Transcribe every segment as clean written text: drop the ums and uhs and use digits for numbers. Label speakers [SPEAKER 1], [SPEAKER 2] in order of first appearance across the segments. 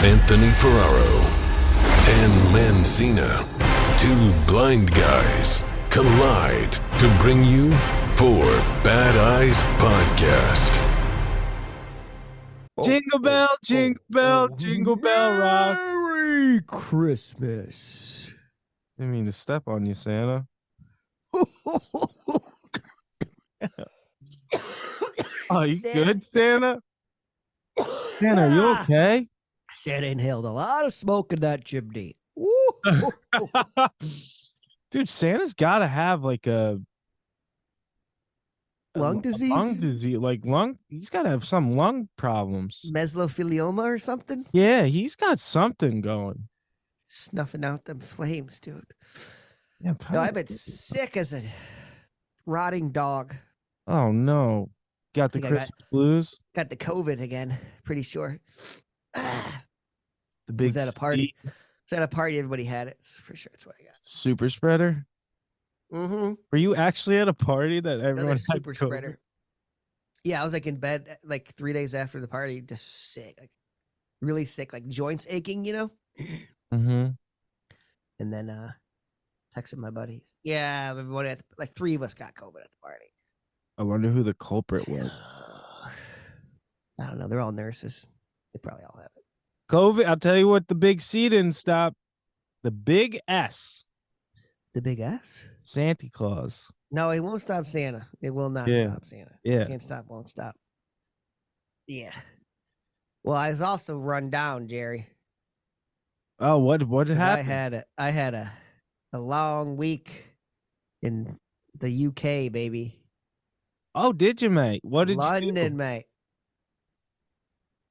[SPEAKER 1] Anthony Ferraro, Dan Mancina. Two blind guys collide to bring you Four Bad Eyes Podcast.
[SPEAKER 2] Jingle bell, jingle bell, jingle bell rock.
[SPEAKER 3] Merry Christmas.
[SPEAKER 2] Didn't mean to step on you, Santa. Are you good, Santa? Santa, are you okay?
[SPEAKER 3] Santa inhaled a lot of smoke in that chimney.
[SPEAKER 2] Dude, Santa's got to have like a
[SPEAKER 3] Lung disease?
[SPEAKER 2] Lung disease, he's got to have some lung problems.
[SPEAKER 3] Mesothelioma or something?
[SPEAKER 2] Yeah, he's got something going.
[SPEAKER 3] Snuffing out them flames, dude.
[SPEAKER 2] Yeah,
[SPEAKER 3] No, I've been sick as a rotting dog.
[SPEAKER 2] Oh, no. Got the Christmas blues?
[SPEAKER 3] Got the COVID again, pretty sure.
[SPEAKER 2] The big
[SPEAKER 3] was at a party. Was at a party, everybody had it. For sure, that's what I got.
[SPEAKER 2] Super spreader?
[SPEAKER 3] Mm-hmm.
[SPEAKER 2] Were you actually at a party that everyone had
[SPEAKER 3] super
[SPEAKER 2] COVID?
[SPEAKER 3] spreader? Yeah, I was like in bed like 3 days after the party, just sick, like really sick, like joints aching, you know?
[SPEAKER 2] Mm-hmm.
[SPEAKER 3] And then texted my buddies. Yeah, everybody like 3 of us got COVID at the party.
[SPEAKER 2] I wonder who the culprit was.
[SPEAKER 3] I don't know. They're all nurses. They probably all have it.
[SPEAKER 2] COVID, I'll tell you what, the big C didn't stop. The big S.
[SPEAKER 3] The big S?
[SPEAKER 2] Santa Claus.
[SPEAKER 3] No, it won't stop Santa. It will not stop Santa.
[SPEAKER 2] Yeah.
[SPEAKER 3] Can't stop, won't stop. Yeah. Well, I was also run down, Jerry.
[SPEAKER 2] Oh, what happened?
[SPEAKER 3] I had a long week in the UK, baby.
[SPEAKER 2] Oh, did you, mate? What did you do?
[SPEAKER 3] London, mate.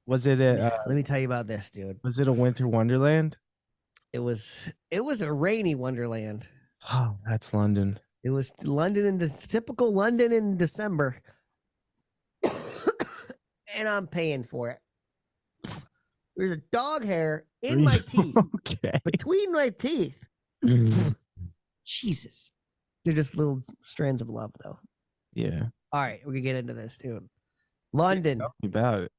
[SPEAKER 2] Was it
[SPEAKER 3] let me tell you about this, dude.
[SPEAKER 2] Was it a winter wonderland?
[SPEAKER 3] It was a rainy wonderland.
[SPEAKER 2] Oh, that's London.
[SPEAKER 3] It was London in the typical London in December. And I'm paying for it. There's a dog hair in my teeth.
[SPEAKER 2] Okay.
[SPEAKER 3] Between my teeth. Jesus. They're just little strands of love, though.
[SPEAKER 2] Yeah.
[SPEAKER 3] All right, we're going to get into this, dude. London.
[SPEAKER 2] Tell me about it.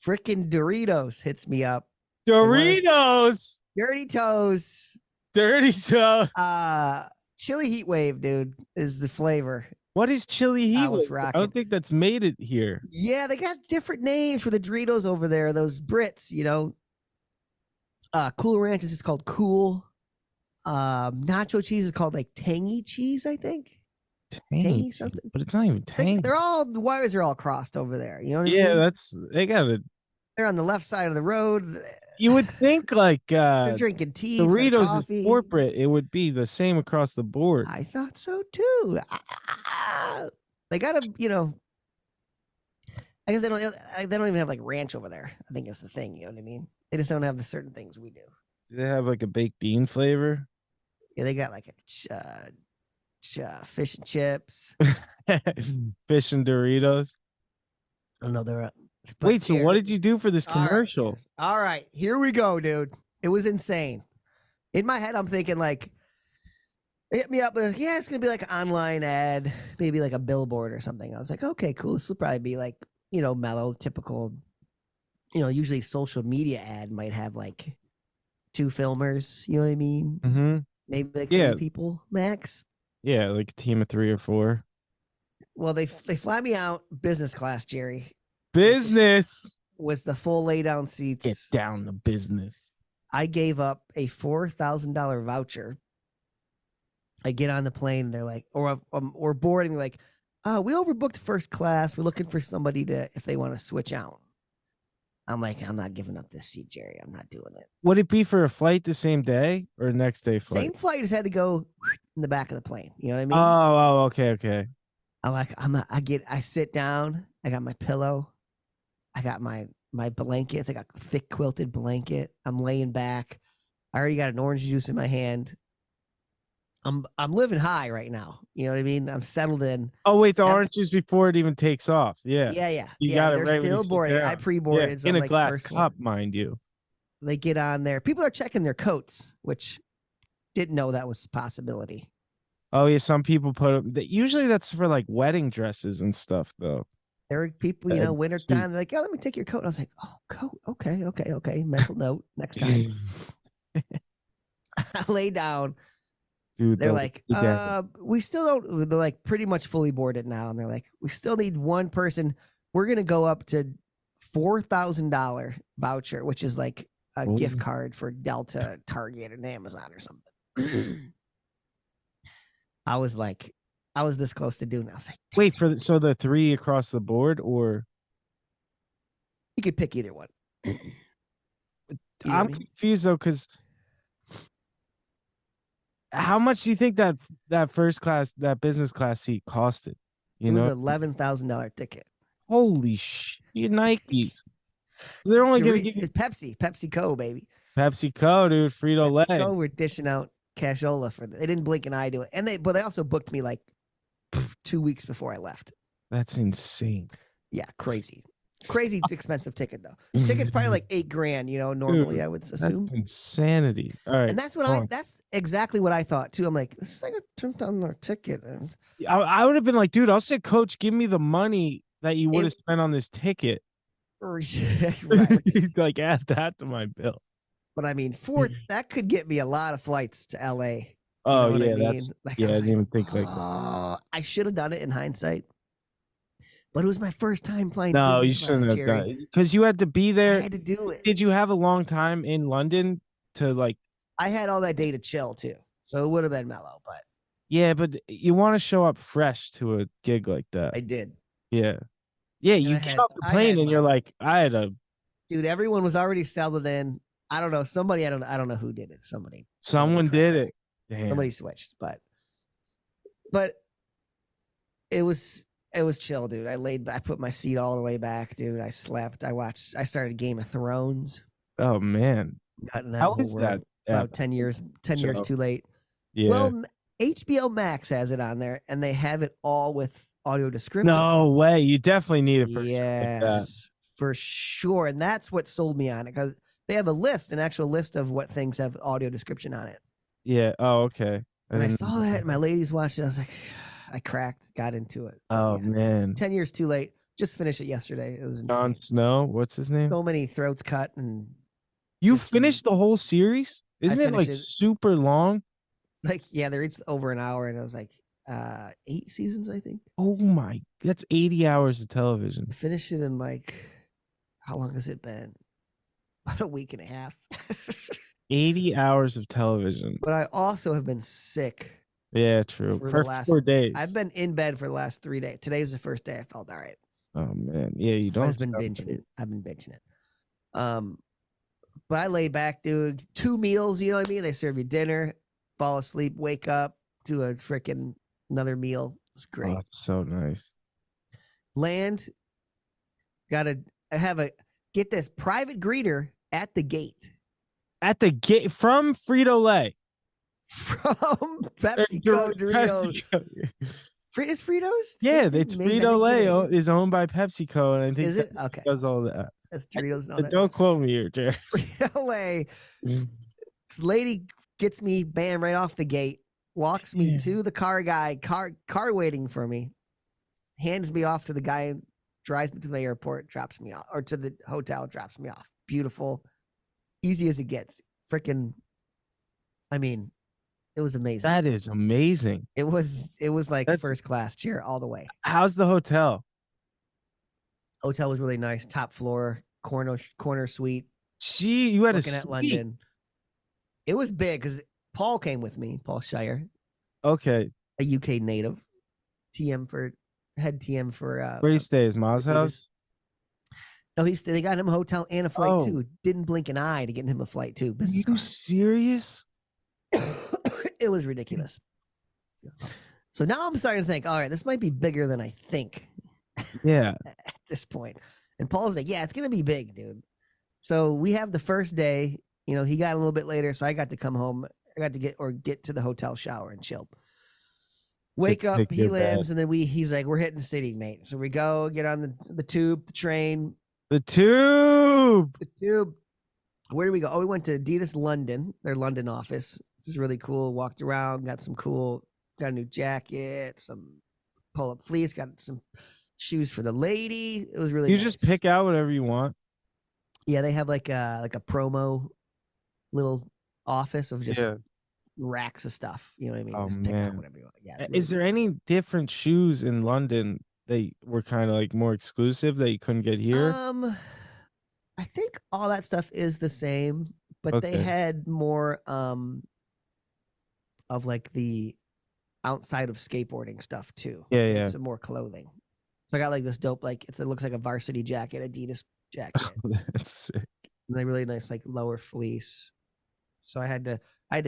[SPEAKER 3] Frickin' Doritos hits me up.
[SPEAKER 2] Doritos.
[SPEAKER 3] Dirty Toes.
[SPEAKER 2] Dirty Toes.
[SPEAKER 3] Chili Heat Wave, dude, is the flavor.
[SPEAKER 2] What is chili heat? I don't think that's made it here.
[SPEAKER 3] Yeah, they got different names for the Doritos over there. Those Brits, you know. Cool Ranch is just called Cool. Nacho cheese is called like Tangy cheese, I think. Tangy something,
[SPEAKER 2] but it's not even tangy.
[SPEAKER 3] They're all, the wires are all crossed over there. You know what I mean?
[SPEAKER 2] Yeah, they got it.
[SPEAKER 3] They're on the left side of the road.
[SPEAKER 2] You would think like
[SPEAKER 3] they're drinking tea.
[SPEAKER 2] Doritos is corporate. It would be the same across the board.
[SPEAKER 3] I thought so too. They gotta, you know. I guess they don't even have like ranch over there. I think that's the thing. You know what I mean? They just don't have the certain things we do.
[SPEAKER 2] Do they have like a baked bean flavor?
[SPEAKER 3] Yeah, they got like a fish and chips.
[SPEAKER 2] Fish and Doritos.
[SPEAKER 3] Oh no, they're
[SPEAKER 2] wait. So what did you do for this commercial?
[SPEAKER 3] All right, here we go, dude. It was insane. In my head, I'm thinking like, hit me up with, yeah, it's gonna be like an online ad, maybe like a billboard or something. I was like, okay, cool. This will probably be like, you know, mellow, typical. You know, usually social media ad might have like 2 filmers. You know what I mean?
[SPEAKER 2] Mm-hmm.
[SPEAKER 3] Maybe like 3 people max.
[SPEAKER 2] Yeah, like a team of 3 or 4.
[SPEAKER 3] Well, they fly me out business class, Jerry.
[SPEAKER 2] Business
[SPEAKER 3] was the full lay down seats.
[SPEAKER 2] Get down to business.
[SPEAKER 3] I gave up a $4,000 voucher. I get on the plane. They're like, or boarding. They're like, we overbooked first class. We're looking for somebody if they want to switch out. I'm like, I'm not giving up this seat, Jerry. I'm not doing it.
[SPEAKER 2] Would it be for a flight the same day or next day flight?
[SPEAKER 3] Same flight, just had to go in the back of the plane. You know what I mean?
[SPEAKER 2] Oh, okay.
[SPEAKER 3] I'm like, I sit down. I got my pillow. I got my blankets. I got a thick quilted blanket. I'm laying back. I already got an orange juice in my hand. I'm living high right now. You know what I mean? I'm settled in.
[SPEAKER 2] Oh wait, the orange juice before it even takes off. Yeah. You got it.
[SPEAKER 3] They're
[SPEAKER 2] right
[SPEAKER 3] still boarding. I pre-boarded.
[SPEAKER 2] Yeah,
[SPEAKER 3] so
[SPEAKER 2] in a
[SPEAKER 3] like
[SPEAKER 2] glass cup, mind you.
[SPEAKER 3] They get on there. People are checking their coats, which didn't know that was a possibility.
[SPEAKER 2] Oh yeah, some people put them. Usually that's for like wedding dresses and stuff, though.
[SPEAKER 3] There were people, winter time. They're like, "Oh, let me take your coat." And I was like, "Oh, coat. Okay. Mental note. Next time." I lay down.
[SPEAKER 2] Dude,
[SPEAKER 3] They're like, we still don't. They're like pretty much fully boarded now, and they're like, we still need one person. We're gonna go up to $4,000 voucher, which is like a gift card for Delta, Target, and Amazon or something. I was this close to doing it. I was like,
[SPEAKER 2] wait, so the 3 across the board, or
[SPEAKER 3] you could pick either one.
[SPEAKER 2] I'm confused though, because how much do you think that first class, that business class seat costed?
[SPEAKER 3] It was $11,000 ticket.
[SPEAKER 2] Holy shit, Nike. They're only going to give you
[SPEAKER 3] PepsiCo, baby.
[SPEAKER 2] PepsiCo, dude. Frito-Lay.
[SPEAKER 3] PepsiCo were dishing out cashola for they didn't blink an eye to it, but they also booked me like 2 weeks before I left.
[SPEAKER 2] That's insane.
[SPEAKER 3] Yeah, crazy expensive ticket though. The ticket's probably like $8,000. Normally, dude, I would assume.
[SPEAKER 2] That's insanity. All right,
[SPEAKER 3] and that's exactly what I thought too. I'm like, this is like a $10 ticket.
[SPEAKER 2] I would have been like, dude, I'll say, coach, give me the money that you would have spent on this ticket.
[SPEAKER 3] Right.
[SPEAKER 2] Like, add that to my bill.
[SPEAKER 3] But I mean, that could get me a lot of flights to LA.
[SPEAKER 2] Oh, yeah,
[SPEAKER 3] I mean?
[SPEAKER 2] I didn't even think like
[SPEAKER 3] that. I should have done it in hindsight, but it was my first time flying.
[SPEAKER 2] No, you shouldn't have done it because you had to be there.
[SPEAKER 3] I had to do it.
[SPEAKER 2] Did you have a long time in London to like?
[SPEAKER 3] I had all that day to chill too, so it would have been mellow. But
[SPEAKER 2] yeah, but you want to show up fresh to a gig like that.
[SPEAKER 3] I did.
[SPEAKER 2] Yeah. You get off the plane and you're like,
[SPEAKER 3] dude. Everyone was already settled in. I don't know. Somebody, I don't know who did it.
[SPEAKER 2] Someone did it. Damn.
[SPEAKER 3] Somebody switched, but it was chill, dude. I put my seat all the way back, dude. I slept. I started Game of Thrones.
[SPEAKER 2] Oh man.
[SPEAKER 3] How is that? About 10 years too late.
[SPEAKER 2] Yeah.
[SPEAKER 3] Well, HBO Max has it on there and they have it all with audio description.
[SPEAKER 2] No way. You definitely need it for
[SPEAKER 3] yes, for sure. And that's what sold me on it because they have an actual list of what things have audio description on it.
[SPEAKER 2] Yeah. Oh, okay.
[SPEAKER 3] And I saw that and my ladies watched it. I was like, I got into it.
[SPEAKER 2] Oh man.
[SPEAKER 3] 10 years too late. Just finished it yesterday. It was insane.
[SPEAKER 2] Jon Snow. What's his name?
[SPEAKER 3] So many throats cut and
[SPEAKER 2] you finished the whole series? Isn't it like super long?
[SPEAKER 3] Like, yeah, they reached over an hour and it was like 8 seasons, I think.
[SPEAKER 2] Oh my, that's 80 hours of television.
[SPEAKER 3] I finished it in like, how long has it been? About a week and a half.
[SPEAKER 2] 80 hours of television.
[SPEAKER 3] But I also have been sick.
[SPEAKER 2] Yeah, true. For 4 days.
[SPEAKER 3] I've been in bed for the last 3 days. Today's the first day I felt all right.
[SPEAKER 2] Oh man. Yeah, you don't.
[SPEAKER 3] I've been binging it. But I lay back, dude. 2 meals, you know what I mean? They serve you dinner, fall asleep, wake up, do a freaking another meal. It was great.
[SPEAKER 2] Oh, so nice.
[SPEAKER 3] Land. Get this private greeter at the gate.
[SPEAKER 2] At the gate from Frito-Lay.
[SPEAKER 3] From PepsiCo, Doritos. Is Fritos?
[SPEAKER 2] Yeah, it's Frito-Lay is owned by PepsiCo, and I think
[SPEAKER 3] is it? Okay.
[SPEAKER 2] Does all that.
[SPEAKER 3] That's Doritos.
[SPEAKER 2] Don't quote me here, Jerry.
[SPEAKER 3] Frito-Lay. This lady gets me, bam, right off the gate. Walks me to the car waiting for me. Hands me off to the guy, drives me to the airport, drops me off, or to the hotel, drops me off. Beautiful. Easy as it gets. Freaking, I mean, it was amazing.
[SPEAKER 2] That is amazing.
[SPEAKER 3] It was like first class chair all the way.
[SPEAKER 2] How's the hotel?
[SPEAKER 3] Hotel was really nice. Top floor, corner suite.
[SPEAKER 2] You had
[SPEAKER 3] looking at London. It was big because Paul came with me. Paul Shire.
[SPEAKER 2] Okay.
[SPEAKER 3] A UK native. Head TM for.
[SPEAKER 2] Where do you stay? Is Ma's house?
[SPEAKER 3] No, they got him a hotel and a flight too. Didn't blink an eye to get him a flight too.
[SPEAKER 2] Are you serious?
[SPEAKER 3] It was ridiculous. So now I'm starting to think, all right, this might be bigger than I think.
[SPEAKER 2] Yeah.
[SPEAKER 3] At this point. And Paul's like, yeah, it's going to be big, dude. So we have the first day, he got a little bit later. So I got to come home. I got to get to the hotel shower and chill. Wake up, he lands, and then he's like, we're hitting the city, mate. So we go, get on the tube, the train.
[SPEAKER 2] The tube.
[SPEAKER 3] Where do we go? Oh, we went to Adidas London, their London office. It was really cool. Walked around, got a new jacket, some pull-up fleece, got some shoes for the lady. It was really
[SPEAKER 2] You
[SPEAKER 3] nice.
[SPEAKER 2] just pick out whatever you want.
[SPEAKER 3] Yeah, they have like a promo little office of just racks of stuff. You know what I mean?
[SPEAKER 2] Oh,
[SPEAKER 3] Just pick out
[SPEAKER 2] man.
[SPEAKER 3] whatever you want. Yeah. It's
[SPEAKER 2] Is
[SPEAKER 3] really
[SPEAKER 2] there
[SPEAKER 3] cool.
[SPEAKER 2] any different shoes in London that were kind of like more exclusive that you couldn't get here?
[SPEAKER 3] I think all that stuff is the same, but they
[SPEAKER 2] Okay.
[SPEAKER 3] had more of like the outside of skateboarding stuff too.
[SPEAKER 2] Yeah,
[SPEAKER 3] They had
[SPEAKER 2] yeah.
[SPEAKER 3] some more clothing. So I got like this dope, like it looks like a varsity jacket, Adidas jacket.
[SPEAKER 2] That's sick.
[SPEAKER 3] And like really nice, like lower fleece. So I had to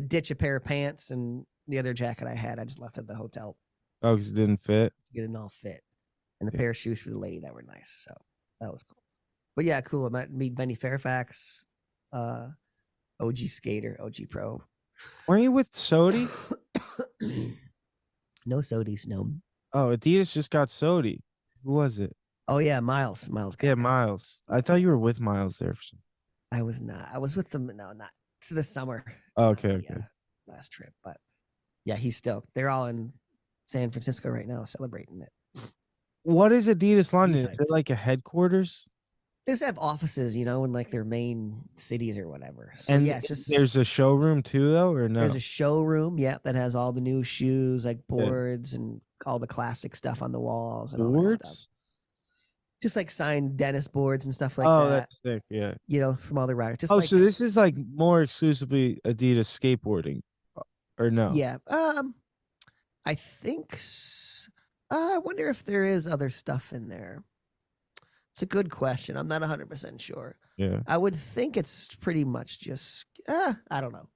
[SPEAKER 3] ditch a pair of pants, and the other jacket I had, I just left at the hotel
[SPEAKER 2] Oh, because it didn't fit.
[SPEAKER 3] to get it all fit. And a
[SPEAKER 2] Yeah.
[SPEAKER 3] pair of shoes for the lady that were nice. So that was cool. But yeah, cool. I met Benny Fairfax, OG skater, OG pro.
[SPEAKER 2] Weren't you with Sodi?
[SPEAKER 3] No Sodies, no.
[SPEAKER 2] Oh, Adidas just got Sodi. Who was it?
[SPEAKER 3] Oh yeah, Miles.
[SPEAKER 2] Yeah, Miles. I thought you were with Miles there.
[SPEAKER 3] I was not. I was with them. No, not to this summer.
[SPEAKER 2] Oh, okay, okay.
[SPEAKER 3] Last trip, but yeah, he's stoked. They're all in San Francisco right now celebrating it.
[SPEAKER 2] What is Adidas London?
[SPEAKER 3] He's
[SPEAKER 2] Is it like a headquarters?
[SPEAKER 3] They just have offices, you know, in like their main cities or whatever. So
[SPEAKER 2] And
[SPEAKER 3] yeah, it's just
[SPEAKER 2] there's a showroom too, though, or no?
[SPEAKER 3] there's a showroom, yeah, that has all the new shoes, like boards and all the classic stuff on the walls and all that stuff.
[SPEAKER 2] Boards?
[SPEAKER 3] Just like signed Dennis boards and stuff like
[SPEAKER 2] Oh,
[SPEAKER 3] that.
[SPEAKER 2] that's sick. Yeah.
[SPEAKER 3] You know, from all the riders. Just
[SPEAKER 2] Oh,
[SPEAKER 3] like,
[SPEAKER 2] so this is like more exclusively Adidas skateboarding, or no?
[SPEAKER 3] yeah. I think. I wonder if there is other stuff in there. It's a good question. I'm not 100% sure.
[SPEAKER 2] Yeah.
[SPEAKER 3] I would think it's pretty much just. I don't know.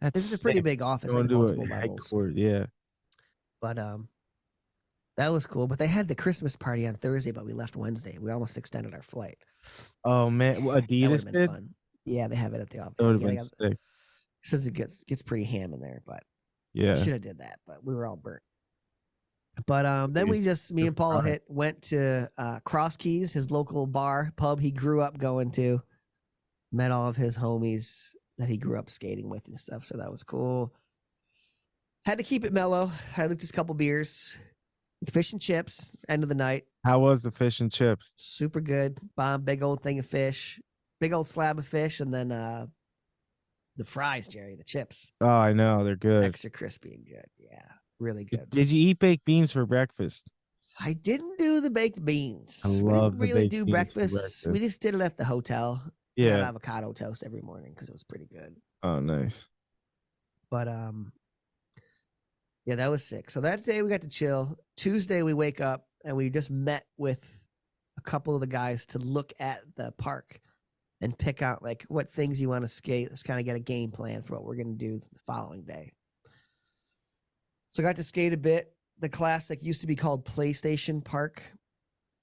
[SPEAKER 2] That's
[SPEAKER 3] This is a pretty big office, like multiple levels.
[SPEAKER 2] Yeah.
[SPEAKER 3] But that was cool. But they had the Christmas party on Thursday, but we left Wednesday. We almost extended our flight.
[SPEAKER 2] Oh man, well,
[SPEAKER 3] That would
[SPEAKER 2] Adidas
[SPEAKER 3] have been
[SPEAKER 2] did.
[SPEAKER 3] fun. Yeah, they have it at the office.
[SPEAKER 2] That would have
[SPEAKER 3] Yeah,
[SPEAKER 2] been sick.
[SPEAKER 3] says it gets pretty ham in there, but
[SPEAKER 2] Yeah.
[SPEAKER 3] should have did that. But we were all burnt. But then me and Paul went to Cross Keys, his local pub he grew up going to. Met all of his homies that he grew up skating with and stuff. So that was cool. Had to keep it mellow. Had just a couple beers. Fish and chips, end of the night.
[SPEAKER 2] How was the fish and chips?
[SPEAKER 3] Super good. Bomb, big old thing of fish. Big old slab of fish. And then the fries, Jerry, the chips.
[SPEAKER 2] Oh, I know. They're good.
[SPEAKER 3] Extra crispy and good. Yeah, really good.
[SPEAKER 2] Did you eat baked beans for breakfast?
[SPEAKER 3] I didn't do the baked beans.
[SPEAKER 2] I
[SPEAKER 3] We
[SPEAKER 2] love
[SPEAKER 3] didn't
[SPEAKER 2] the
[SPEAKER 3] really
[SPEAKER 2] baked
[SPEAKER 3] do
[SPEAKER 2] beans for
[SPEAKER 3] breakfast.
[SPEAKER 2] breakfast.
[SPEAKER 3] We just did it at the hotel. We had
[SPEAKER 2] Yeah.
[SPEAKER 3] avocado toast every morning because it was pretty good.
[SPEAKER 2] Oh, nice.
[SPEAKER 3] But yeah, that was sick. So that day we got to chill. Tuesday we wake up and we just met with a couple of the guys to look at the park and pick out like what things you want to skate. Let's kind of get a game plan for what we're going to do the following day. So I got to skate a bit. The classic used to be called PlayStation Park.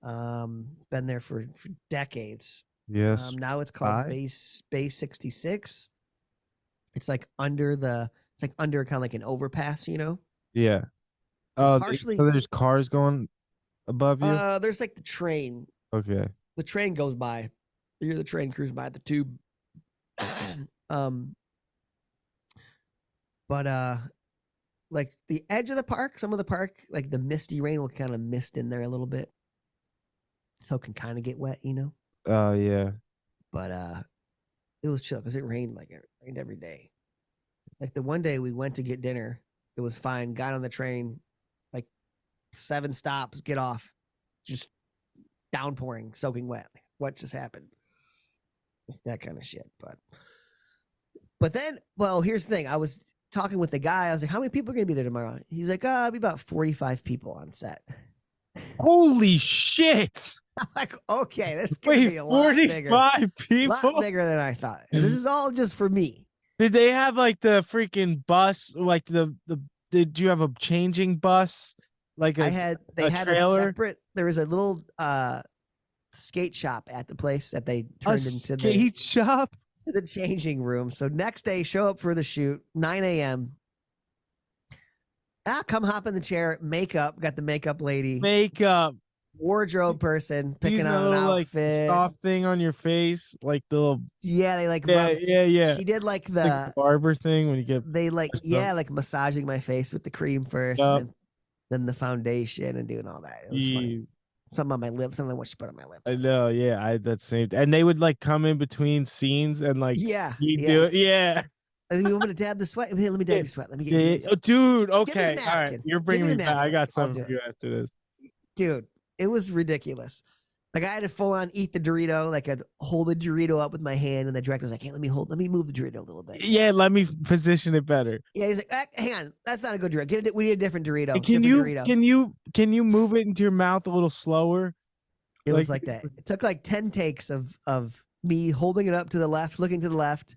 [SPEAKER 3] It's been there for decades.
[SPEAKER 2] Yes.
[SPEAKER 3] Now it's called
[SPEAKER 2] Five?
[SPEAKER 3] Base 66. It's like under kind of like an overpass, you know?
[SPEAKER 2] Yeah.
[SPEAKER 3] So
[SPEAKER 2] Oh,
[SPEAKER 3] partially-
[SPEAKER 2] so there's cars going above you?
[SPEAKER 3] There's like the train.
[SPEAKER 2] Okay.
[SPEAKER 3] The train goes by. You hear the train cruise by the tube. But like the edge of the park, some of the park, like the misty rain will kind of mist in there a little bit. So it can kind of get wet, you know?
[SPEAKER 2] Oh, yeah.
[SPEAKER 3] But it was chill because it rained every day. Like the one day we went to get dinner, it was fine. Got on the train, like 7 stops, get off, just downpouring, soaking wet. Like, what just happened? That kind of shit. But then, well, here's the thing. I was talking with the guy. I was like, "How many people are gonna be there tomorrow?" He's like, "I'll be about 45 people on set."
[SPEAKER 2] Holy shit!
[SPEAKER 3] I'm like, okay, that's gonna
[SPEAKER 2] Wait,
[SPEAKER 3] be a lot bigger.
[SPEAKER 2] 45 people?
[SPEAKER 3] Lot bigger than I thought. And this is all just for me.
[SPEAKER 2] Did they have like the freaking bus? Like did you have a changing bus? Like
[SPEAKER 3] They
[SPEAKER 2] a
[SPEAKER 3] had
[SPEAKER 2] trailer?
[SPEAKER 3] a separate. There was a little skate shop at the place that they turned into
[SPEAKER 2] skate shop?
[SPEAKER 3] the changing room. So next day, show up for the shoot, 9 a.m. Come hop in the chair, makeup. Got the makeup lady,
[SPEAKER 2] Makeup.
[SPEAKER 3] wardrobe person, picking
[SPEAKER 2] Using
[SPEAKER 3] out
[SPEAKER 2] a
[SPEAKER 3] an
[SPEAKER 2] little, like,
[SPEAKER 3] outfit.
[SPEAKER 2] soft thing on your face, like the little
[SPEAKER 3] Yeah, they like
[SPEAKER 2] yeah,
[SPEAKER 3] rub.
[SPEAKER 2] yeah.
[SPEAKER 3] She did like
[SPEAKER 2] Like the barber thing when you get
[SPEAKER 3] they like
[SPEAKER 2] stuff.
[SPEAKER 3] yeah, like massaging my face with the cream first,
[SPEAKER 2] Yup.
[SPEAKER 3] and then then the foundation and doing all that. It was funny. Some on my lips, something I want to put on my lips.
[SPEAKER 2] I know, yeah, I that same, and they would like come in between scenes and like you do it, yeah.
[SPEAKER 3] You want me to dab the sweat? Hey, let me dab your sweat. Let me get you some.
[SPEAKER 2] Oh, dude. Okay,
[SPEAKER 3] Give me the
[SPEAKER 2] all right,
[SPEAKER 3] napkin.
[SPEAKER 2] you're bringing me back. I got something for you after this,
[SPEAKER 3] dude. It was ridiculous. Like I had to full on eat the Dorito. Like I'd hold the Dorito up with my hand, and the director was like, "Hey, let me move the Dorito a little bit."
[SPEAKER 2] Yeah, let me position it better.
[SPEAKER 3] Yeah, he's like, "Hang on, that's not a good Dorito. We need a different Dorito."
[SPEAKER 2] Can you move it into your mouth a little slower?
[SPEAKER 3] It was like that. It took like 10 takes of me holding it up to the left, looking to the left,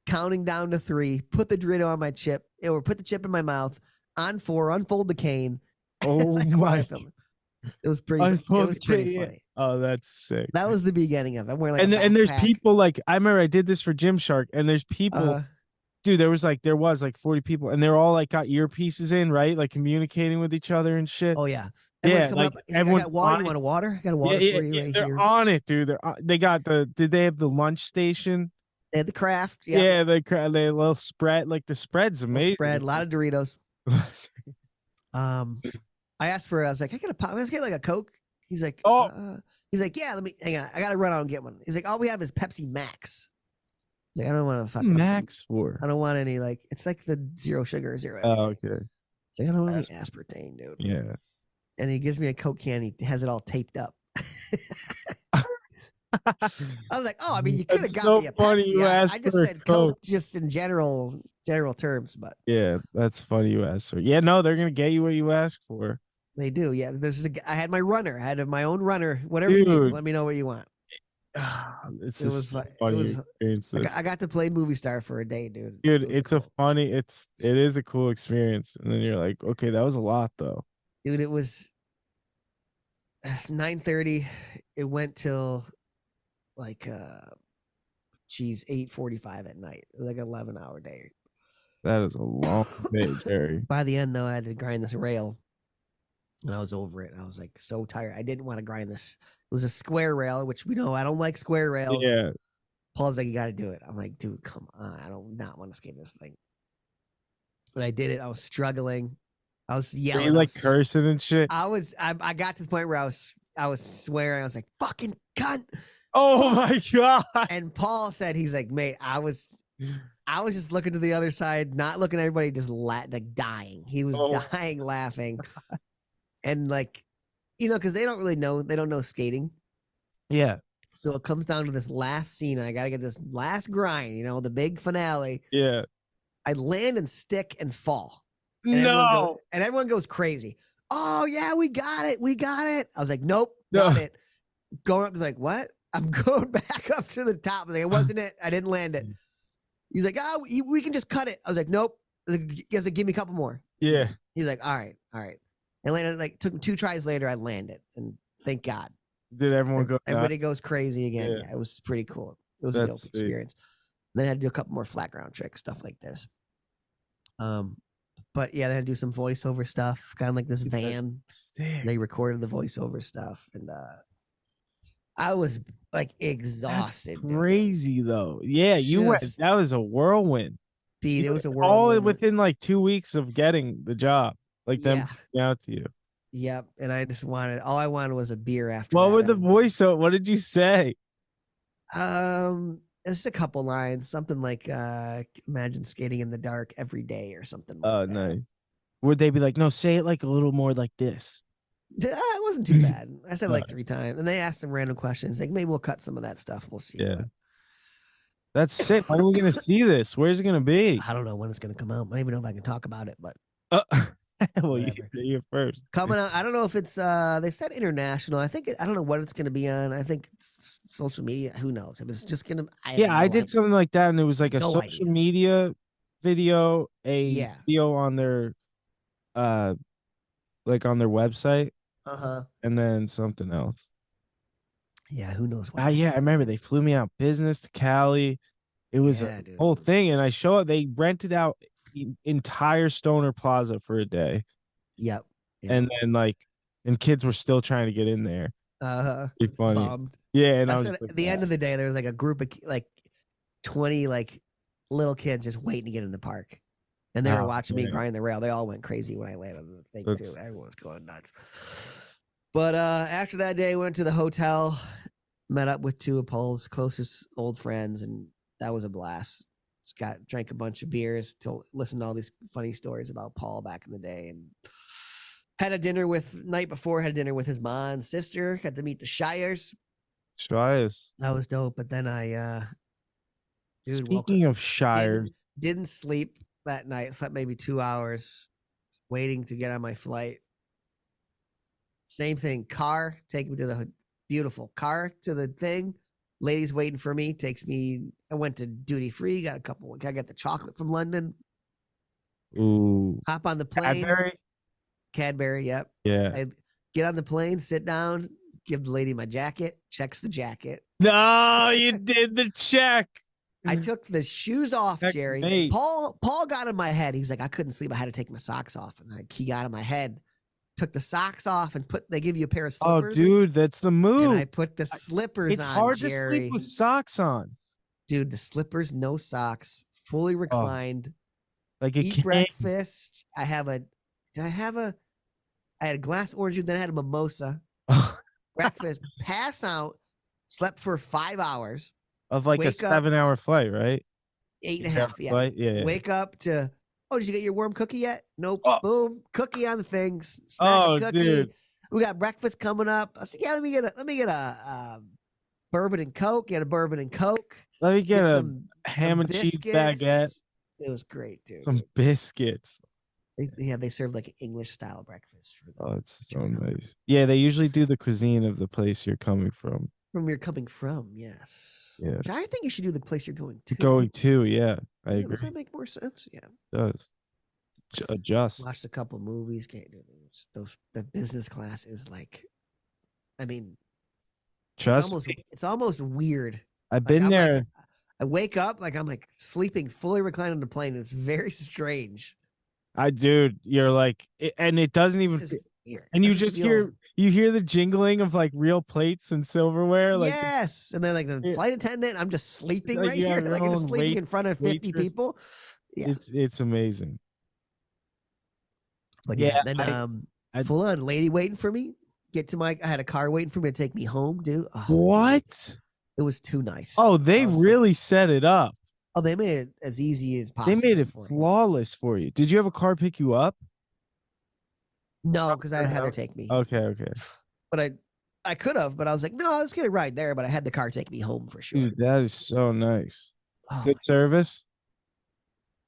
[SPEAKER 3] counting down to 3, put the Dorito on my chip, or put the chip in my mouth. On 4, unfold the cane.
[SPEAKER 2] Oh my!
[SPEAKER 3] It was pretty funny.
[SPEAKER 2] Oh, that's sick.
[SPEAKER 3] That was the beginning of it. I'm wearing like
[SPEAKER 2] and there's people like I remember I did this for Gymshark, and there's people. Dude, there was like 40 people, and they're all like got earpieces in, right? Like communicating with each other and shit.
[SPEAKER 3] Oh yeah.
[SPEAKER 2] Everyone's like everyone.
[SPEAKER 3] Got water. You want a water? I got a water for you right
[SPEAKER 2] they're
[SPEAKER 3] here.
[SPEAKER 2] on it, dude. They got did they have the lunch station?
[SPEAKER 3] They had the craft.
[SPEAKER 2] Yeah, they little spread. Like the spread's amazing.
[SPEAKER 3] Spread, a lot of Doritos. I asked for. I was like, I was get like a Coke. He's like, yeah. Let me hang on. I gotta run out and get one. He's like, all we have is Pepsi Max. He's like, I don't want to fucking
[SPEAKER 2] Max for.
[SPEAKER 3] I don't want any like. It's like the zero sugar, zero.
[SPEAKER 2] Oh, okay.
[SPEAKER 3] He's like, I don't want any aspartame, dude.
[SPEAKER 2] Yeah.
[SPEAKER 3] And he gives me a Coke can. He has it all taped up. I was like, oh, I mean, you could have got me a Pepsi. I just said Coke just in general terms, but
[SPEAKER 2] yeah, that's funny you asked for. Yeah, no, they're gonna get you what you ask for.
[SPEAKER 3] They do. Yeah, I had my runner. I had my own runner. Whatever you need, let me know what you want.
[SPEAKER 2] It was funny experience.
[SPEAKER 3] I got to play movie star for a day, dude.
[SPEAKER 2] Dude, it is a cool experience, and then you're like, okay, that was a lot though.
[SPEAKER 3] Dude, it was 9:30. It went till like 8:45 at night. It was like an 11-hour day.
[SPEAKER 2] That is a long day, Jerry.
[SPEAKER 3] By the end, though, I had to grind this rail, and I was over it. I was like so tired. I didn't want to grind this. It was a square rail, which we know I don't like square rails.
[SPEAKER 2] Yeah.
[SPEAKER 3] Paul's like, you got to do it. I'm like, dude, come on. I don't not want to skate this thing. But I did it. I was struggling. I was yelling.
[SPEAKER 2] Were you like cursing and shit?
[SPEAKER 3] I got to the point where I was swearing. I was like, fucking cunt.
[SPEAKER 2] Oh my God.
[SPEAKER 3] And Paul said, he's like, mate, I was just looking to the other side, not looking at everybody, just like dying. He was dying laughing. And like, because they don't really know, they don't know skating.
[SPEAKER 2] Yeah.
[SPEAKER 3] So it comes down to this last scene. I got to get this last grind, the big finale.
[SPEAKER 2] Yeah.
[SPEAKER 3] I land and stick and fall.
[SPEAKER 2] And
[SPEAKER 3] everyone goes crazy. Oh yeah, we got it. I was like, nope, not it. Going up, he's like, what? I'm going back up to the top. Like, it wasn't it. I didn't land it. He's like, we can just cut it. I was like, nope. He was like, give me a couple more.
[SPEAKER 2] Yeah.
[SPEAKER 3] He's like, all right. I landed, like, took 2 tries later. I landed, and thank God.
[SPEAKER 2] Did everyone go?
[SPEAKER 3] Everybody goes crazy again. Yeah, it was pretty cool. It was a dope experience. And then I had to do a couple more flat ground tricks, stuff like this. But yeah, they had to do some voiceover stuff, kind of like this van. They recorded the voiceover stuff, and I was like exhausted.
[SPEAKER 2] That's crazy though. Yeah, you went. That was a whirlwind.
[SPEAKER 3] Dude, it was a whirlwind.
[SPEAKER 2] All within like 2 weeks of getting the job, like them out to you.
[SPEAKER 3] Yep, and all I wanted was a beer after.
[SPEAKER 2] What were the voiceover? What did you say?
[SPEAKER 3] It's a couple lines, something like imagine skating in the dark every day or something like that.
[SPEAKER 2] Nice. Would they be like, no, say it like a little more like this?
[SPEAKER 3] It wasn't too bad. I said it like 3 times, and they asked some random questions. Like, maybe we'll cut some of that stuff. We'll see.
[SPEAKER 2] Yeah. That's sick. When are we gonna see this? Where's it gonna be?
[SPEAKER 3] I don't know when it's gonna come out. I don't even know if I can talk about it, but
[SPEAKER 2] well, you're first.
[SPEAKER 3] Coming out. I don't know if it's they said international. I don't know what it's gonna be on. I think it's social media. Who knows? If it's just gonna
[SPEAKER 2] I did something like that, and it was like a social media video, video on their like on their website. And then something else.
[SPEAKER 3] Yeah, who knows what?
[SPEAKER 2] I remember they flew me out business to Cali. It was a whole thing, and I show up. They rented out the entire Stoner Plaza for a day.
[SPEAKER 3] Yep.
[SPEAKER 2] And then and kids were still trying to get in there. Pretty funny.
[SPEAKER 3] Bombed.
[SPEAKER 2] Yeah, and
[SPEAKER 3] at the end of the day, there was like a group of 20 like little kids just waiting to get in the park. And they were
[SPEAKER 2] Oh,
[SPEAKER 3] watching me
[SPEAKER 2] man.
[SPEAKER 3] grind the rail. They all went crazy when I landed on the thing
[SPEAKER 2] That's-
[SPEAKER 3] too. Everyone was going nuts. But after that day, went to the hotel, met up with two of Paul's closest old friends, and that was a blast. Drank a bunch of beers, listened to all these funny stories about Paul back in the day, and had a dinner night before. Had a dinner with his mom and sister. Got to meet the Shires.
[SPEAKER 2] Shires.
[SPEAKER 3] That was dope. But then
[SPEAKER 2] Speaking of Shires,
[SPEAKER 3] didn't sleep that night. Slept maybe 2 hours, waiting to get on my flight. Same thing. Car, take me to the beautiful car to the thing. Lady's waiting for me. I went to duty free. I got the chocolate from London.
[SPEAKER 2] ooh,
[SPEAKER 3] Hop on the plane. Cadbury, yep.
[SPEAKER 2] Yeah.
[SPEAKER 3] I get on the plane, sit down, give the lady my jacket, checks the jacket.
[SPEAKER 2] No, you did the check.
[SPEAKER 3] I took the shoes off, Jerry.
[SPEAKER 2] Checkmate.
[SPEAKER 3] Paul got in my head. He's like, I couldn't sleep. I had to take my socks off. And he got in my head, took the socks off, and they give you a pair of slippers.
[SPEAKER 2] Oh, dude, that's the move.
[SPEAKER 3] And I put the slippers
[SPEAKER 2] it's
[SPEAKER 3] on,
[SPEAKER 2] hard
[SPEAKER 3] Jerry.
[SPEAKER 2] to sleep with socks on.
[SPEAKER 3] Dude, the slippers, no socks, fully reclined.
[SPEAKER 2] Like
[SPEAKER 3] Eat breakfast. I had a glass of orange juice, then I had a mimosa. Breakfast, pass out, slept for 5 hours.
[SPEAKER 2] Of like a 7-hour flight, right?
[SPEAKER 3] 8.5, yeah.
[SPEAKER 2] Flight? Yeah.
[SPEAKER 3] Wake up to, did you get your warm cookie yet? Nope.
[SPEAKER 2] Oh.
[SPEAKER 3] Boom, cookie on the thing. Smash a cookie.
[SPEAKER 2] Dude.
[SPEAKER 3] We got breakfast coming up. I said, yeah, let me get a bourbon and Coke. Get a bourbon and Coke.
[SPEAKER 2] Let me get a
[SPEAKER 3] some
[SPEAKER 2] ham and cheese
[SPEAKER 3] biscuits.
[SPEAKER 2] baguette.
[SPEAKER 3] It was great, dude.
[SPEAKER 2] Some biscuits.
[SPEAKER 3] They served like an English style breakfast for them.
[SPEAKER 2] Oh, it's so nice. Yeah, they usually do the cuisine of the place you're coming from.
[SPEAKER 3] From you're coming from, yes.
[SPEAKER 2] Yeah.
[SPEAKER 3] Which I think you should do the place you're going to.
[SPEAKER 2] Going to, yeah. I agree.
[SPEAKER 3] Does that make more sense? Yeah.
[SPEAKER 2] It does. Adjust.
[SPEAKER 3] Watched a couple movies. The business class is like, I mean,
[SPEAKER 2] Trust me.
[SPEAKER 3] it's almost weird.
[SPEAKER 2] I've been there.
[SPEAKER 3] I wake up I'm like sleeping fully reclined on the plane. It's very strange.
[SPEAKER 2] Dude, you're like, and it doesn't even, and you just hear the jingling of like real plates and silverware. Like,
[SPEAKER 3] yes. And then like the flight attendant, I'm just sleeping
[SPEAKER 2] like
[SPEAKER 3] right
[SPEAKER 2] you
[SPEAKER 3] here.
[SPEAKER 2] have
[SPEAKER 3] Like
[SPEAKER 2] your
[SPEAKER 3] I'm just
[SPEAKER 2] own
[SPEAKER 3] sleeping in front of 50
[SPEAKER 2] waitress.
[SPEAKER 3] people. Yeah.
[SPEAKER 2] It's amazing.
[SPEAKER 3] But
[SPEAKER 2] Yeah,
[SPEAKER 3] then
[SPEAKER 2] I-
[SPEAKER 3] full on lady waiting for me. I had a car waiting for me to take me home, dude. Oh,
[SPEAKER 2] What?
[SPEAKER 3] it was too nice.
[SPEAKER 2] Oh, they really set it up.
[SPEAKER 3] Oh, they made it as easy as possible.
[SPEAKER 2] They made it
[SPEAKER 3] for me.
[SPEAKER 2] flawless for you. Did you have a car pick you up?
[SPEAKER 3] No, because I had Heather take me.
[SPEAKER 2] Okay.
[SPEAKER 3] But I could have, but I was like, no, let's get it right there. But I had the car take me home for sure.
[SPEAKER 2] Dude, that is so nice.
[SPEAKER 3] Oh,
[SPEAKER 2] Good service.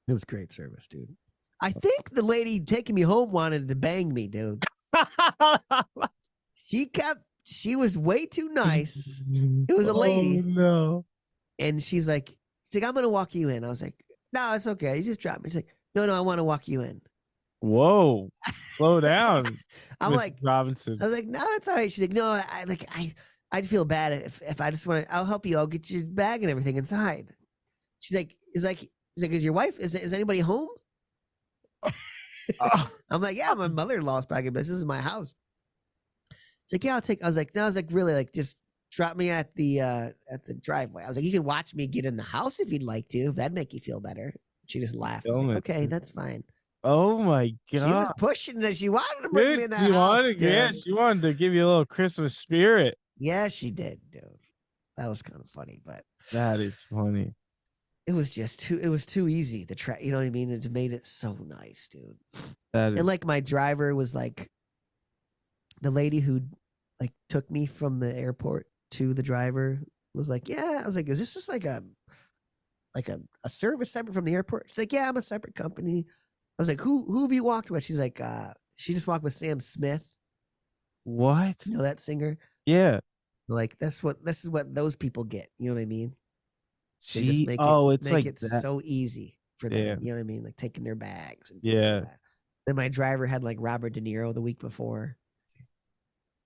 [SPEAKER 3] it was great service, dude. I think the lady taking me home wanted to bang me, dude. She was way too nice. It was a lady.
[SPEAKER 2] Oh, no.
[SPEAKER 3] And she's like, I'm going to walk you in. I was like, no, it's okay. You just drop me. She's like, no, I want to walk you in.
[SPEAKER 2] Whoa. Slow down.
[SPEAKER 3] I'm
[SPEAKER 2] Mrs.
[SPEAKER 3] like,
[SPEAKER 2] Robinson.
[SPEAKER 3] I was like, no, it's all right. She's like, no, I'd feel bad if I just want to, I'll help you. I'll get your bag and everything inside. She's like, is your wife, is anybody home? I'm like, yeah, my mother-in-law's packing, but this is my house. She's like, yeah, I was like, really, like, just drop me at the driveway. I was like, you can watch me get in the house if you'd like to. If that'd make you feel better. She just laughed. I was like, okay, that's fine.
[SPEAKER 2] Oh my God.
[SPEAKER 3] She was pushing that. She wanted to bring me in that house.
[SPEAKER 2] She wanted to give you a little Christmas spirit.
[SPEAKER 3] Yeah, she did, dude. That was kind of funny, but
[SPEAKER 2] That is funny.
[SPEAKER 3] it was just too easy. You know what I mean? It made it so nice, dude.
[SPEAKER 2] That is
[SPEAKER 3] And like my driver was like, the lady who like took me from the airport to the driver was like, yeah. I was like, is this just like a service separate from the airport? She's like, yeah, I'm a separate company. I was like, who have you walked with? She's like, she just walked with Sam Smith.
[SPEAKER 2] what?
[SPEAKER 3] You know that singer?
[SPEAKER 2] Yeah.
[SPEAKER 3] Like this is what those people get. You know what I mean? They
[SPEAKER 2] She,
[SPEAKER 3] just make
[SPEAKER 2] it's like
[SPEAKER 3] it
[SPEAKER 2] that.
[SPEAKER 3] so easy for them.
[SPEAKER 2] Yeah.
[SPEAKER 3] You know what I mean? Like taking their bags. And
[SPEAKER 2] Yeah.
[SPEAKER 3] that. Then my driver had like Robert De Niro the week before.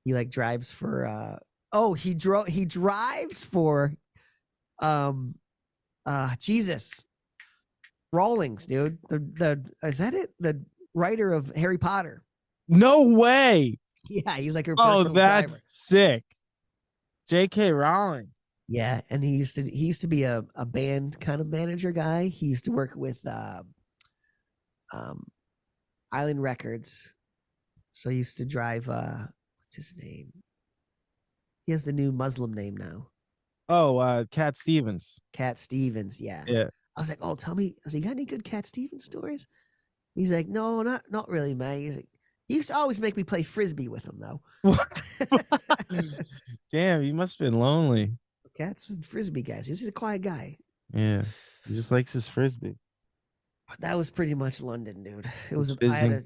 [SPEAKER 3] He like drives for he drives for Jesus Rawlings, dude. The is that it? The writer of Harry Potter.
[SPEAKER 2] No way.
[SPEAKER 3] Yeah, he's like her
[SPEAKER 2] Oh,
[SPEAKER 3] personal
[SPEAKER 2] that's
[SPEAKER 3] driver.
[SPEAKER 2] sick. J.K. Rowling.
[SPEAKER 3] Yeah, and he used to be a band kind of manager guy. He used to work with Island Records. So I used to drive. What's his name? He has the new Muslim name now.
[SPEAKER 2] Oh, Cat Stevens.
[SPEAKER 3] Cat Stevens. Yeah.
[SPEAKER 2] Yeah.
[SPEAKER 3] I was like, oh, tell me, has he got any good Cat Stevens stories? He's like, no, not really, man. He's like, he used to always make me play frisbee with him, though.
[SPEAKER 2] Damn, he must have been lonely.
[SPEAKER 3] Cats and frisbee guys. He's a quiet guy.
[SPEAKER 2] Yeah, he just likes his frisbee.
[SPEAKER 3] But that was pretty much London, dude. It was.
[SPEAKER 2] It's
[SPEAKER 3] I had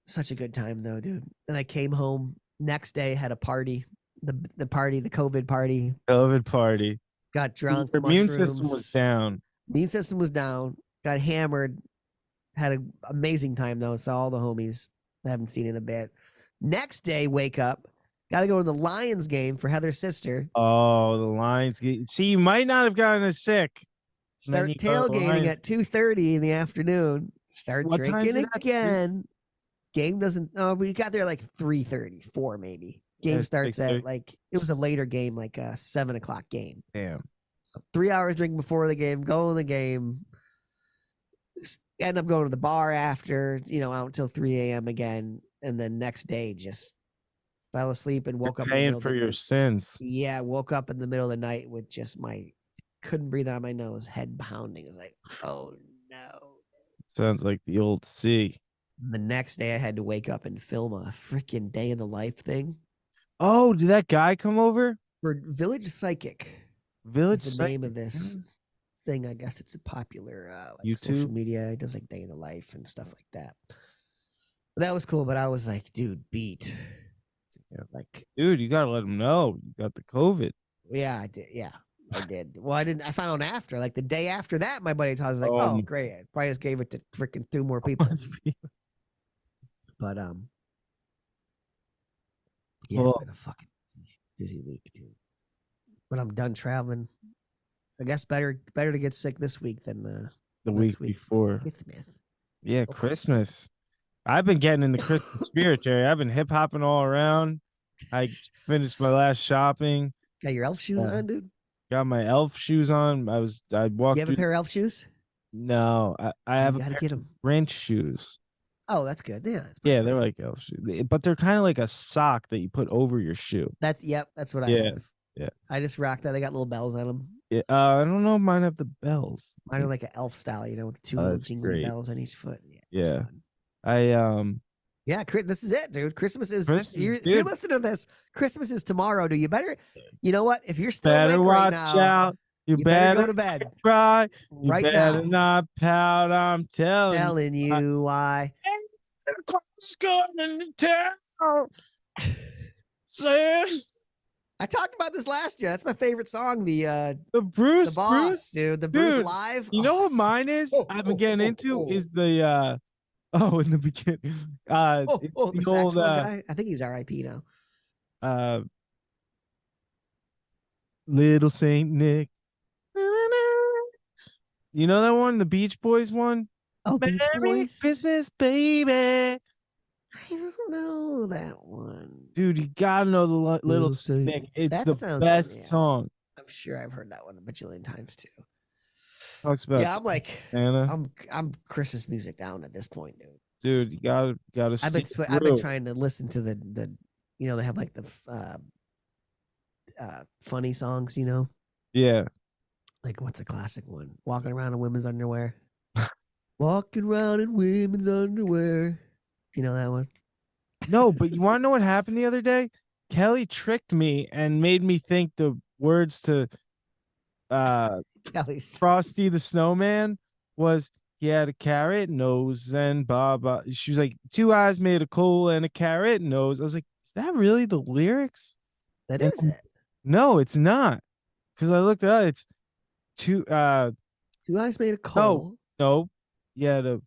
[SPEAKER 3] such a good time, though, dude. And I came home next day, had a party, the party, the COVID party.
[SPEAKER 2] COVID party.
[SPEAKER 3] Got drunk.
[SPEAKER 2] Your immune system was down.
[SPEAKER 3] Immune system was down. Got hammered. Had an amazing time though. Saw all the homies I haven't seen in a bit. Next day, wake up. Got to go to the Lions game for Heather's sister.
[SPEAKER 2] Oh, the Lions. See, you might not have gotten as sick.
[SPEAKER 3] Start tailgating at 2:30 in the afternoon. Start drinking again. Game doesn't. Oh, we got there like 3:30, 4 maybe. Game starts at like, it was a later game, like a 7 o'clock game.
[SPEAKER 2] Damn.
[SPEAKER 3] So 3 hours drinking before the game, go in the game. End up going to the bar after, out until 3 a.m. again. And then next day just fell asleep and woke up.
[SPEAKER 2] Paying for your sins.
[SPEAKER 3] Yeah, woke up in the middle of the night with just couldn't breathe out of my nose, head pounding. I was like, oh no.
[SPEAKER 2] Sounds like the old sea.
[SPEAKER 3] The next day I had to wake up and film a freaking day in the life thing.
[SPEAKER 2] Oh, did that guy come over?
[SPEAKER 3] For Village Psychic.
[SPEAKER 2] Village
[SPEAKER 3] is the name of this thing. I guess it's a popular
[SPEAKER 2] YouTube
[SPEAKER 3] social media. It does like day in the life and stuff like that. But that was cool. But I was like, dude, beat.
[SPEAKER 2] Yeah. Like, dude, you gotta let him know you got the COVID.
[SPEAKER 3] Yeah, I did. Yeah, I did. Well, I didn't. I found out after, like the day after that, my buddy told me, like, oh, great. I probably just gave it to freaking 2 more people. But yeah, it's been a fucking busy week, dude. But I'm done traveling. I guess better to get sick this week than
[SPEAKER 2] the week before. Yeah, Christmas. I've been getting in the Christmas spirit, Jerry. I've been hip hopping all around. I finished my last shopping.
[SPEAKER 3] Got your elf shoes on, dude?
[SPEAKER 2] Got my elf shoes on. I walked.
[SPEAKER 3] You have a pair of elf shoes?
[SPEAKER 2] No, I have
[SPEAKER 3] a pair of
[SPEAKER 2] Grinch shoes.
[SPEAKER 3] Oh, that's good. Yeah,
[SPEAKER 2] yeah, they're like elf shoes, but they're kind of like a sock that you put over your shoe.
[SPEAKER 3] That's what I have.
[SPEAKER 2] Yeah,
[SPEAKER 3] I just rock that. They got little bells on them.
[SPEAKER 2] Yeah, I don't know if mine have the bells.
[SPEAKER 3] Mine are like an elf style, with 2 little jingly bells on each foot.
[SPEAKER 2] Yeah.
[SPEAKER 3] Yeah, this is it, dude. Christmas is. If you're listening to this, Christmas is tomorrow. Do you better? You know what? If you're still
[SPEAKER 2] better watch
[SPEAKER 3] right now,
[SPEAKER 2] out. You better
[SPEAKER 3] go to bed.
[SPEAKER 2] Cry. You
[SPEAKER 3] right
[SPEAKER 2] better
[SPEAKER 3] now.
[SPEAKER 2] not pout. I'm telling
[SPEAKER 3] you why.
[SPEAKER 2] Going to town.
[SPEAKER 3] I talked about this last year. That's my favorite song. The
[SPEAKER 2] Bruce,
[SPEAKER 3] the Boss, dude. The Bruce live.
[SPEAKER 2] You know what mine is? I've been getting into is the in the beginning.
[SPEAKER 3] The old guy. I think he's R.I.P. now.
[SPEAKER 2] Little Saint Nick. You know that one, the Beach Boys one?
[SPEAKER 3] Oh, Beach
[SPEAKER 2] Merry
[SPEAKER 3] Boys.
[SPEAKER 2] Christmas, baby.
[SPEAKER 3] I don't know that one.
[SPEAKER 2] Dude, you gotta know the Little Saint Nick. It's the best song.
[SPEAKER 3] I'm sure I've heard that one a bajillion times too.
[SPEAKER 2] Talks about
[SPEAKER 3] I'm like
[SPEAKER 2] Anna.
[SPEAKER 3] I'm Christmas music down at this point, dude.
[SPEAKER 2] Dude, you gotta.
[SPEAKER 3] I've been trying to listen to the they have like the funny songs,
[SPEAKER 2] Yeah.
[SPEAKER 3] Like what's a classic one? Walking around in women's underwear. Walking around in women's underwear. You know that one?
[SPEAKER 2] No, but you want to know what happened the other day? Kelly tricked me and made me think the words to Frosty the Snowman was he had a carrot nose and Baba. She was like 2 eyes made of coal and a carrot nose. I was like, is that really the lyrics?
[SPEAKER 3] That is it.
[SPEAKER 2] No, it's not. Because I looked it up. It's 2
[SPEAKER 3] eyes made of coal.
[SPEAKER 2] No. Yeah, the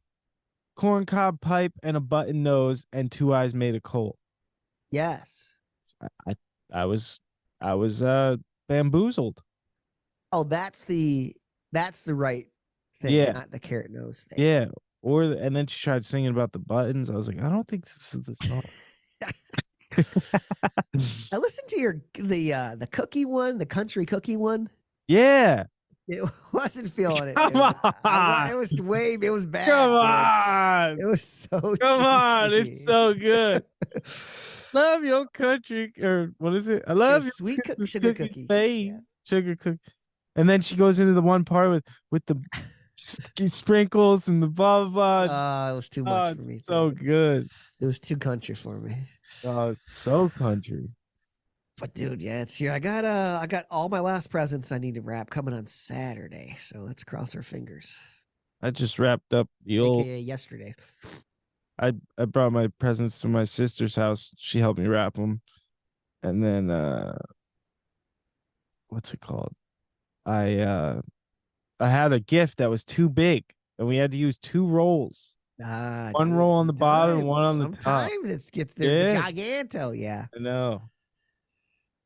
[SPEAKER 2] corncob pipe and a button nose and 2 eyes made of coal.
[SPEAKER 3] Yes.
[SPEAKER 2] I was bamboozled.
[SPEAKER 3] Oh, that's the right thing, not the carrot nose thing.
[SPEAKER 2] Yeah. And then she tried singing about the buttons. I was like, I don't think this is the song.
[SPEAKER 3] I listened to the cookie one, the country cookie one.
[SPEAKER 2] Yeah.
[SPEAKER 3] It wasn't feeling it.
[SPEAKER 2] Come
[SPEAKER 3] Dude.
[SPEAKER 2] on.
[SPEAKER 3] It was bad.
[SPEAKER 2] Come
[SPEAKER 3] dude.
[SPEAKER 2] on.
[SPEAKER 3] It was so
[SPEAKER 2] Come on.
[SPEAKER 3] cheesy.
[SPEAKER 2] It's so good. Love your country, or what is it? I love your
[SPEAKER 3] sweet
[SPEAKER 2] Christmas
[SPEAKER 3] sugar
[SPEAKER 2] cookie
[SPEAKER 3] cookie.
[SPEAKER 2] face.
[SPEAKER 3] Yeah.
[SPEAKER 2] Sugar cookie. And then she goes into the one part with the sprinkles and the blah blah blah.
[SPEAKER 3] It was too much for
[SPEAKER 2] It's
[SPEAKER 3] me.
[SPEAKER 2] so
[SPEAKER 3] dude.
[SPEAKER 2] good.
[SPEAKER 3] It was too country for me.
[SPEAKER 2] Oh, it's so country.
[SPEAKER 3] But dude, yeah, it's here. I got all my last presents I need to wrap coming on Saturday. So let's cross our fingers.
[SPEAKER 2] I just wrapped up the old.
[SPEAKER 3] AKA yesterday.
[SPEAKER 2] I brought my presents to my sister's house. She helped me wrap them, and then what's it called? I had a gift that was too big, and we had to use 2 rolls. One
[SPEAKER 3] Dude,
[SPEAKER 2] roll on the bottom, and one on the top.
[SPEAKER 3] Sometimes it gets the giganto. Yeah.
[SPEAKER 2] I know.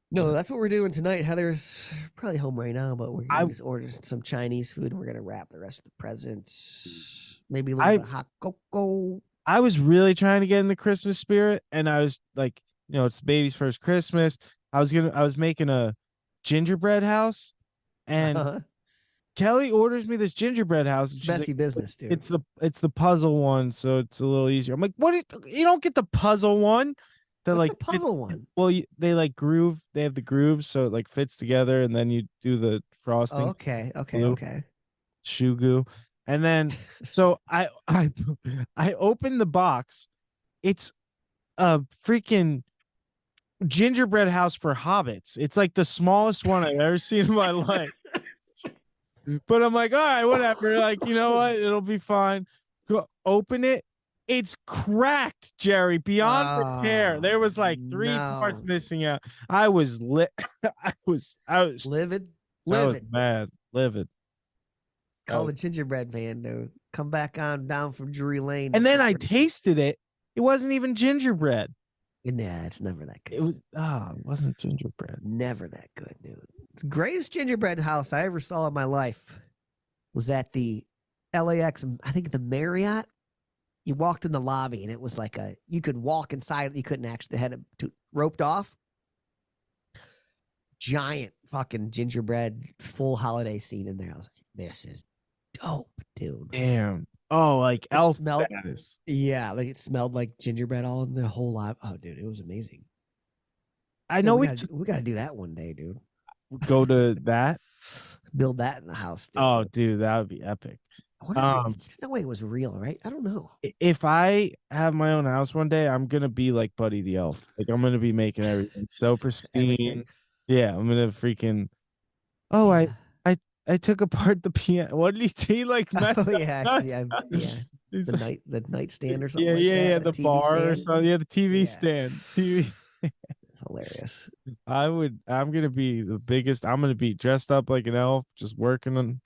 [SPEAKER 3] No, that's what we're doing tonight. Heather's probably home right now, but we're going to order some Chinese food, and we're going to wrap the rest of the presents. Maybe a little bit of hot cocoa.
[SPEAKER 2] I was really trying to get in the Christmas spirit, and I was like, it's the baby's first Christmas. I was making a gingerbread house, and Kelly orders me this gingerbread house.
[SPEAKER 3] It's messy business, dude.
[SPEAKER 2] It's the puzzle one, so it's a little easier. I'm like, what? You don't get the puzzle one.
[SPEAKER 3] What's a puzzle one?
[SPEAKER 2] Well, they like groove. They have the grooves, so it like fits together, and then you do the frosting.
[SPEAKER 3] Oh, okay.
[SPEAKER 2] Shoe goo, and then so I opened the box. It's a freaking gingerbread house for hobbits. It's like the smallest one I've ever seen in my life. But I'm like, all right, whatever. Like, you know what? It'll be fine. Go open it. It's cracked, Jerry, beyond repair. There was like 3 parts missing out. I was lit. I was
[SPEAKER 3] livid.
[SPEAKER 2] I was mad. Livid.
[SPEAKER 3] Call the gingerbread man, dude. Come back on down from Drury Lane.
[SPEAKER 2] And then I tasted it. It wasn't even gingerbread.
[SPEAKER 3] Nah, it's never that good.
[SPEAKER 2] It wasn't gingerbread.
[SPEAKER 3] Never that good, dude. The greatest gingerbread house I ever saw in my life was at the LAX, I think the Marriott. You walked in the lobby and it was like you could walk inside. You couldn't actually, they had it roped off. Giant fucking gingerbread full holiday scene in there. I was like, this is dope, dude.
[SPEAKER 2] Damn. Oh, like elf status.
[SPEAKER 3] Yeah, like it smelled like gingerbread all in the whole lot. Oh, dude, it was amazing.
[SPEAKER 2] I know
[SPEAKER 3] we got to do that one day, dude.
[SPEAKER 2] Go to that.
[SPEAKER 3] Build that in the house, dude.
[SPEAKER 2] Oh, dude, that would be epic.
[SPEAKER 3] There's no way it was real, right? I don't know.
[SPEAKER 2] If I have my own house one day, I'm gonna be like Buddy the Elf. Like I'm gonna be making everything so pristine. Everything. Yeah, I'm gonna freaking. Oh, yeah. I took apart the piano. What did he like?
[SPEAKER 3] Oh yeah. The nightstand or something.
[SPEAKER 2] Yeah. The bar. Or something. Yeah, the TV stand. TV.
[SPEAKER 3] It's hilarious.
[SPEAKER 2] I'm gonna be the biggest. I'm gonna be dressed up like an elf, just working on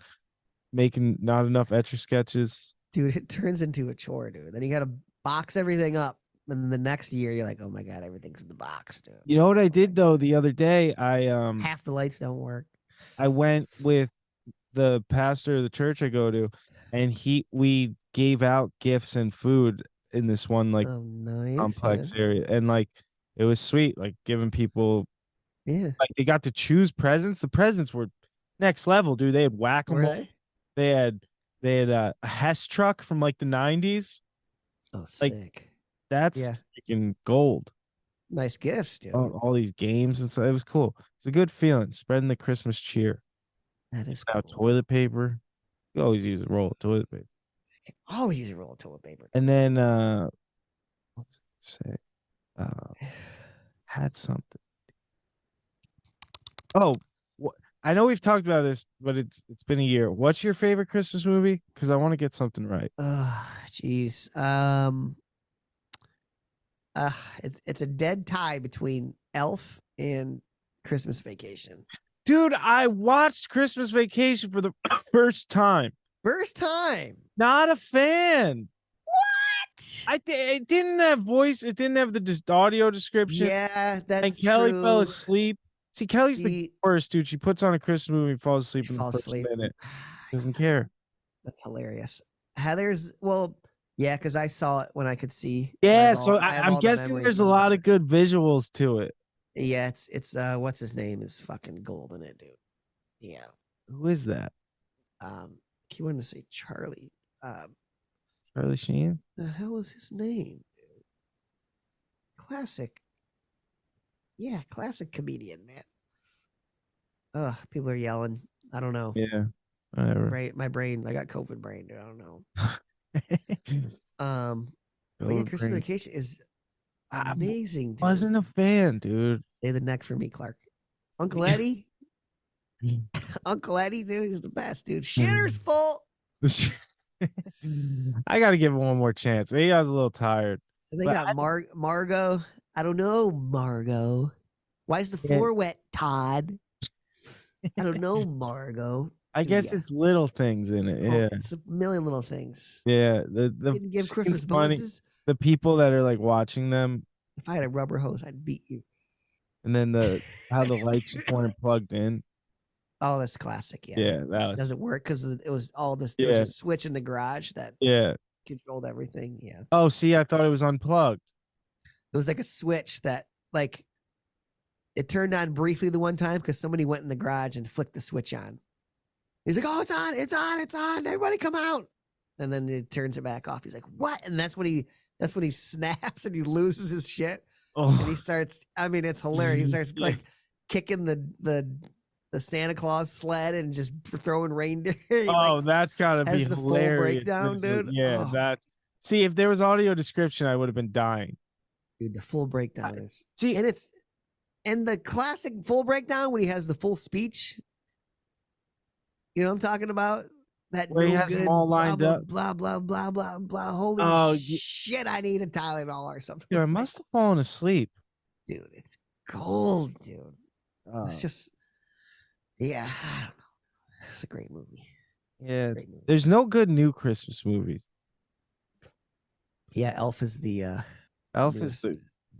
[SPEAKER 2] making not enough Etch a Sketches.
[SPEAKER 3] Dude, it turns into a chore, dude. Then you gotta box everything up. And then the next year you're like, oh my God, everything's in the box, dude.
[SPEAKER 2] You know what I did though the other day?
[SPEAKER 3] Half the lights don't work.
[SPEAKER 2] I went with the pastor of the church I go to, and we gave out gifts and food in this one like complex area. And like it was sweet, like giving people like they got to choose presents. The presents were next level, dude. They had whack-a-mole. They had a Hess truck from like the 90s.
[SPEAKER 3] Oh, sick.
[SPEAKER 2] Like, that's freaking gold.
[SPEAKER 3] Nice gifts, dude.
[SPEAKER 2] All these games and stuff. It was cool. It's a good feeling, spreading the Christmas cheer.
[SPEAKER 3] That is cool.
[SPEAKER 2] Toilet paper. You always use a roll of toilet paper.
[SPEAKER 3] Always use a roll of toilet paper.
[SPEAKER 2] And then what's it say? Had something. Oh, I know we've talked about this, but it's been a year. What's your favorite Christmas movie? Because I want to get something right.
[SPEAKER 3] Jeez. It's a dead tie between Elf and Christmas Vacation.
[SPEAKER 2] Dude, I watched Christmas Vacation for the first time.
[SPEAKER 3] First time.
[SPEAKER 2] Not a fan.
[SPEAKER 3] What?
[SPEAKER 2] It didn't have voice. It didn't have the audio description.
[SPEAKER 3] Yeah, that's
[SPEAKER 2] and Kelly
[SPEAKER 3] true.
[SPEAKER 2] fell asleep. See, Kelly's the worst, dude. She puts on a Christmas movie and falls asleep in the first minute. Doesn't care.
[SPEAKER 3] That's hilarious. Heather's, yeah, because I saw it when I could see.
[SPEAKER 2] Yeah, so I'm guessing there's a lot of good visuals to it.
[SPEAKER 3] Yeah, it's what's his name is fucking gold in it, dude. Yeah.
[SPEAKER 2] Who is that?
[SPEAKER 3] He wanted to say Charlie.
[SPEAKER 2] Charlie Sheen.
[SPEAKER 3] The hell is his name? Classic. Yeah, classic comedian, man. Ugh, people are yelling. I don't know.
[SPEAKER 2] Yeah, whatever.
[SPEAKER 3] My brain. I got COVID brain, dude. I don't know. But
[SPEAKER 2] Oh,
[SPEAKER 3] Christmas
[SPEAKER 2] great.
[SPEAKER 3] Vacation is
[SPEAKER 2] I
[SPEAKER 3] amazing, dude.
[SPEAKER 2] wasn't a fan, dude.
[SPEAKER 3] Stay the neck for me, Clark. Uncle Eddie. Uncle Eddie, dude, he's the best, dude. Shitter's full.
[SPEAKER 2] I gotta give it one more chance. Maybe I was a little tired.
[SPEAKER 3] And they
[SPEAKER 2] But
[SPEAKER 3] got Margot. I don't know, Margot. Why is the floor wet, Todd? I don't know, Margot.
[SPEAKER 2] I guess it's little things in it. Yeah,
[SPEAKER 3] It's a million little things.
[SPEAKER 2] yeah. The
[SPEAKER 3] Didn't give Christmas
[SPEAKER 2] it's funny.
[SPEAKER 3] bonuses.
[SPEAKER 2] The people that are like watching them,
[SPEAKER 3] If I had a rubber hose, I'd beat you.
[SPEAKER 2] and then how the lights just weren't plugged in.
[SPEAKER 3] Oh, that's classic. Yeah,
[SPEAKER 2] Yeah, that
[SPEAKER 3] it
[SPEAKER 2] was.
[SPEAKER 3] doesn't work because it was all this. There was a switch in the garage that
[SPEAKER 2] Yeah.
[SPEAKER 3] controlled everything. Yeah,
[SPEAKER 2] Oh, see, I thought it was unplugged.
[SPEAKER 3] it was like a switch that like it turned on briefly the one time because somebody went in the garage and flicked the switch on. He's like, "Oh, it's on! It's on! It's on! Everybody, come out!" And then it turns it back off. He's like, "What?" And that's when he snaps and he loses his shit. And he
[SPEAKER 2] Oh,
[SPEAKER 3] starts. I mean, it's hilarious. He starts like kicking the Santa Claus sled and just throwing reindeer. He,
[SPEAKER 2] oh,
[SPEAKER 3] like,
[SPEAKER 2] that's gotta be
[SPEAKER 3] has the full
[SPEAKER 2] hilarious.
[SPEAKER 3] breakdown, dude.
[SPEAKER 2] Yeah,
[SPEAKER 3] Oh.
[SPEAKER 2] that. See, if there was audio description, I would have been dying.
[SPEAKER 3] Dude, the full breakdown is.
[SPEAKER 2] See,
[SPEAKER 3] And the classic full breakdown when he has the full speech. You know what I'm talking about? That
[SPEAKER 2] Where he
[SPEAKER 3] real
[SPEAKER 2] has them
[SPEAKER 3] good
[SPEAKER 2] all lined
[SPEAKER 3] blah,
[SPEAKER 2] up.
[SPEAKER 3] Blah blah blah blah blah. Holy
[SPEAKER 2] Oh,
[SPEAKER 3] shit! I need a Tylenol or something.
[SPEAKER 2] dude, I must have fallen asleep.
[SPEAKER 3] Dude, it's gold, dude.
[SPEAKER 2] Oh,
[SPEAKER 3] It's just, yeah, I don't know. It's a great movie.
[SPEAKER 2] yeah.
[SPEAKER 3] Great movie.
[SPEAKER 2] There's no good new Christmas movies.
[SPEAKER 3] Yeah, Elf is the
[SPEAKER 2] Elf
[SPEAKER 3] newest.
[SPEAKER 2] is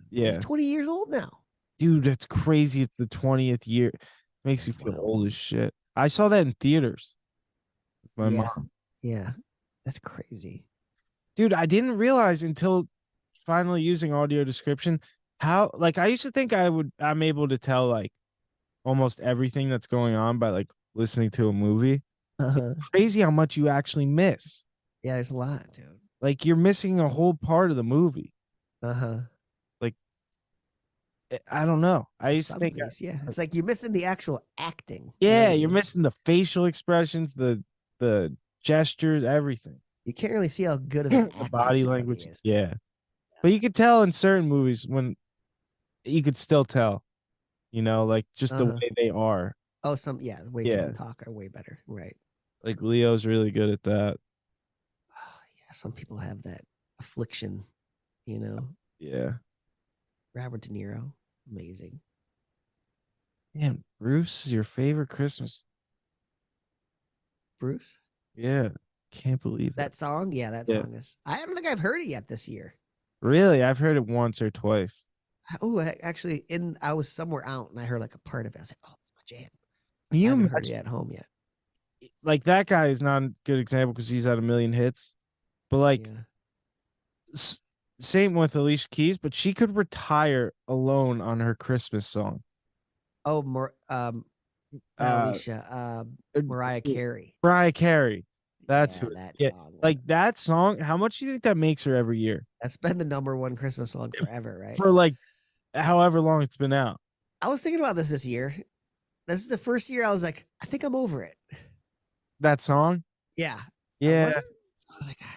[SPEAKER 2] yeah,
[SPEAKER 3] He's 20 years old now.
[SPEAKER 2] dude. That's crazy. It's the 20th year. Makes me
[SPEAKER 3] That's
[SPEAKER 2] feel
[SPEAKER 3] wild.
[SPEAKER 2] old as shit. I saw that in theaters with my
[SPEAKER 3] Yeah.
[SPEAKER 2] mom.
[SPEAKER 3] Yeah, that's crazy.
[SPEAKER 2] Dude, I didn't realize until finally using audio description how like I used to think I'm able to tell like almost everything that's going on by like listening to a movie.
[SPEAKER 3] Uh-huh.
[SPEAKER 2] Crazy how much you actually miss.
[SPEAKER 3] Yeah, there's a lot, dude.
[SPEAKER 2] Like you're missing a whole part of the movie.
[SPEAKER 3] Uh-huh.
[SPEAKER 2] I don't know. I used to
[SPEAKER 3] Some
[SPEAKER 2] think
[SPEAKER 3] things, yeah. It's like you're missing the actual acting. You know
[SPEAKER 2] yeah,
[SPEAKER 3] what I
[SPEAKER 2] you're
[SPEAKER 3] mean?
[SPEAKER 2] missing the facial expressions, the gestures, everything.
[SPEAKER 3] You can't really see how good of an
[SPEAKER 2] The
[SPEAKER 3] actor
[SPEAKER 2] body
[SPEAKER 3] somebody
[SPEAKER 2] language.
[SPEAKER 3] is.
[SPEAKER 2] Yeah. But you could tell in certain movies when you could still tell, like just the
[SPEAKER 3] Uh-huh.
[SPEAKER 2] way they are.
[SPEAKER 3] Oh, the way
[SPEAKER 2] Yeah.
[SPEAKER 3] people talk are way better. Right.
[SPEAKER 2] Like Leo's really good at that.
[SPEAKER 3] Oh, yeah, some people have that affliction, you know.
[SPEAKER 2] Yeah.
[SPEAKER 3] Robert De Niro, amazing.
[SPEAKER 2] Man, Bruce is your favorite Christmas.
[SPEAKER 3] Bruce,
[SPEAKER 2] Yeah. Can't believe
[SPEAKER 3] that song, yeah, that
[SPEAKER 2] Yeah.
[SPEAKER 3] song is. I don't think I've heard it yet this year.
[SPEAKER 2] Really? I've heard it once or twice.
[SPEAKER 3] Oh, actually, I was somewhere out and I heard like a part of it. I was like, oh, it's my jam.
[SPEAKER 2] Can
[SPEAKER 3] I
[SPEAKER 2] you
[SPEAKER 3] haven't heard it
[SPEAKER 2] imagine?
[SPEAKER 3] at home yet.
[SPEAKER 2] Like that guy is not a good example because he's had a million hits. But like
[SPEAKER 3] Yeah.
[SPEAKER 2] same with Alicia Keys, but she could retire alone on her Christmas song.
[SPEAKER 3] Oh, not Alicia, Mariah Carey.
[SPEAKER 2] Mariah Carey. That's
[SPEAKER 3] yeah,
[SPEAKER 2] who.
[SPEAKER 3] that
[SPEAKER 2] Yeah,
[SPEAKER 3] song.
[SPEAKER 2] like that song. How much do you think that makes her every year
[SPEAKER 3] That's been the #1 Christmas song forever, right?
[SPEAKER 2] for like however long it's been out?
[SPEAKER 3] I was thinking about this year. This is the first year I was like, I think I'm over it.
[SPEAKER 2] That song.
[SPEAKER 3] Yeah.
[SPEAKER 2] Yeah,
[SPEAKER 3] I was like, I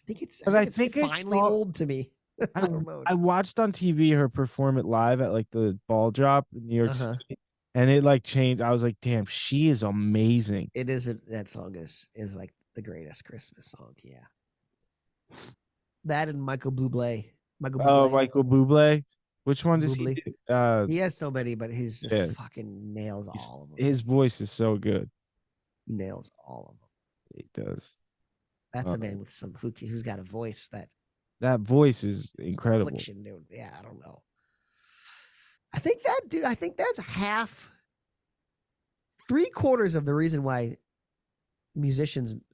[SPEAKER 3] think it's
[SPEAKER 2] I
[SPEAKER 3] finally
[SPEAKER 2] saw-
[SPEAKER 3] old to me. I don't know.
[SPEAKER 2] I watched on TV her perform it live at like the ball drop in New York
[SPEAKER 3] Uh-huh.
[SPEAKER 2] City, and it like changed. I was like, damn, she is amazing.
[SPEAKER 3] It is that song is like the greatest Christmas song. Yeah. That and Michael Bublé.
[SPEAKER 2] Oh, Michael Bublé. Which one does he
[SPEAKER 3] Bublé.
[SPEAKER 2] do?
[SPEAKER 3] He has so many, but he's just
[SPEAKER 2] Yeah.
[SPEAKER 3] fucking nails all of them.
[SPEAKER 2] His voice is so good.
[SPEAKER 3] He nails all of them.
[SPEAKER 2] He does.
[SPEAKER 3] That's a
[SPEAKER 2] Oh.
[SPEAKER 3] man with who's got a voice that
[SPEAKER 2] That voice is incredible.
[SPEAKER 3] affliction, dude. Yeah, I don't know. I think that's half, 3/4 of the reason why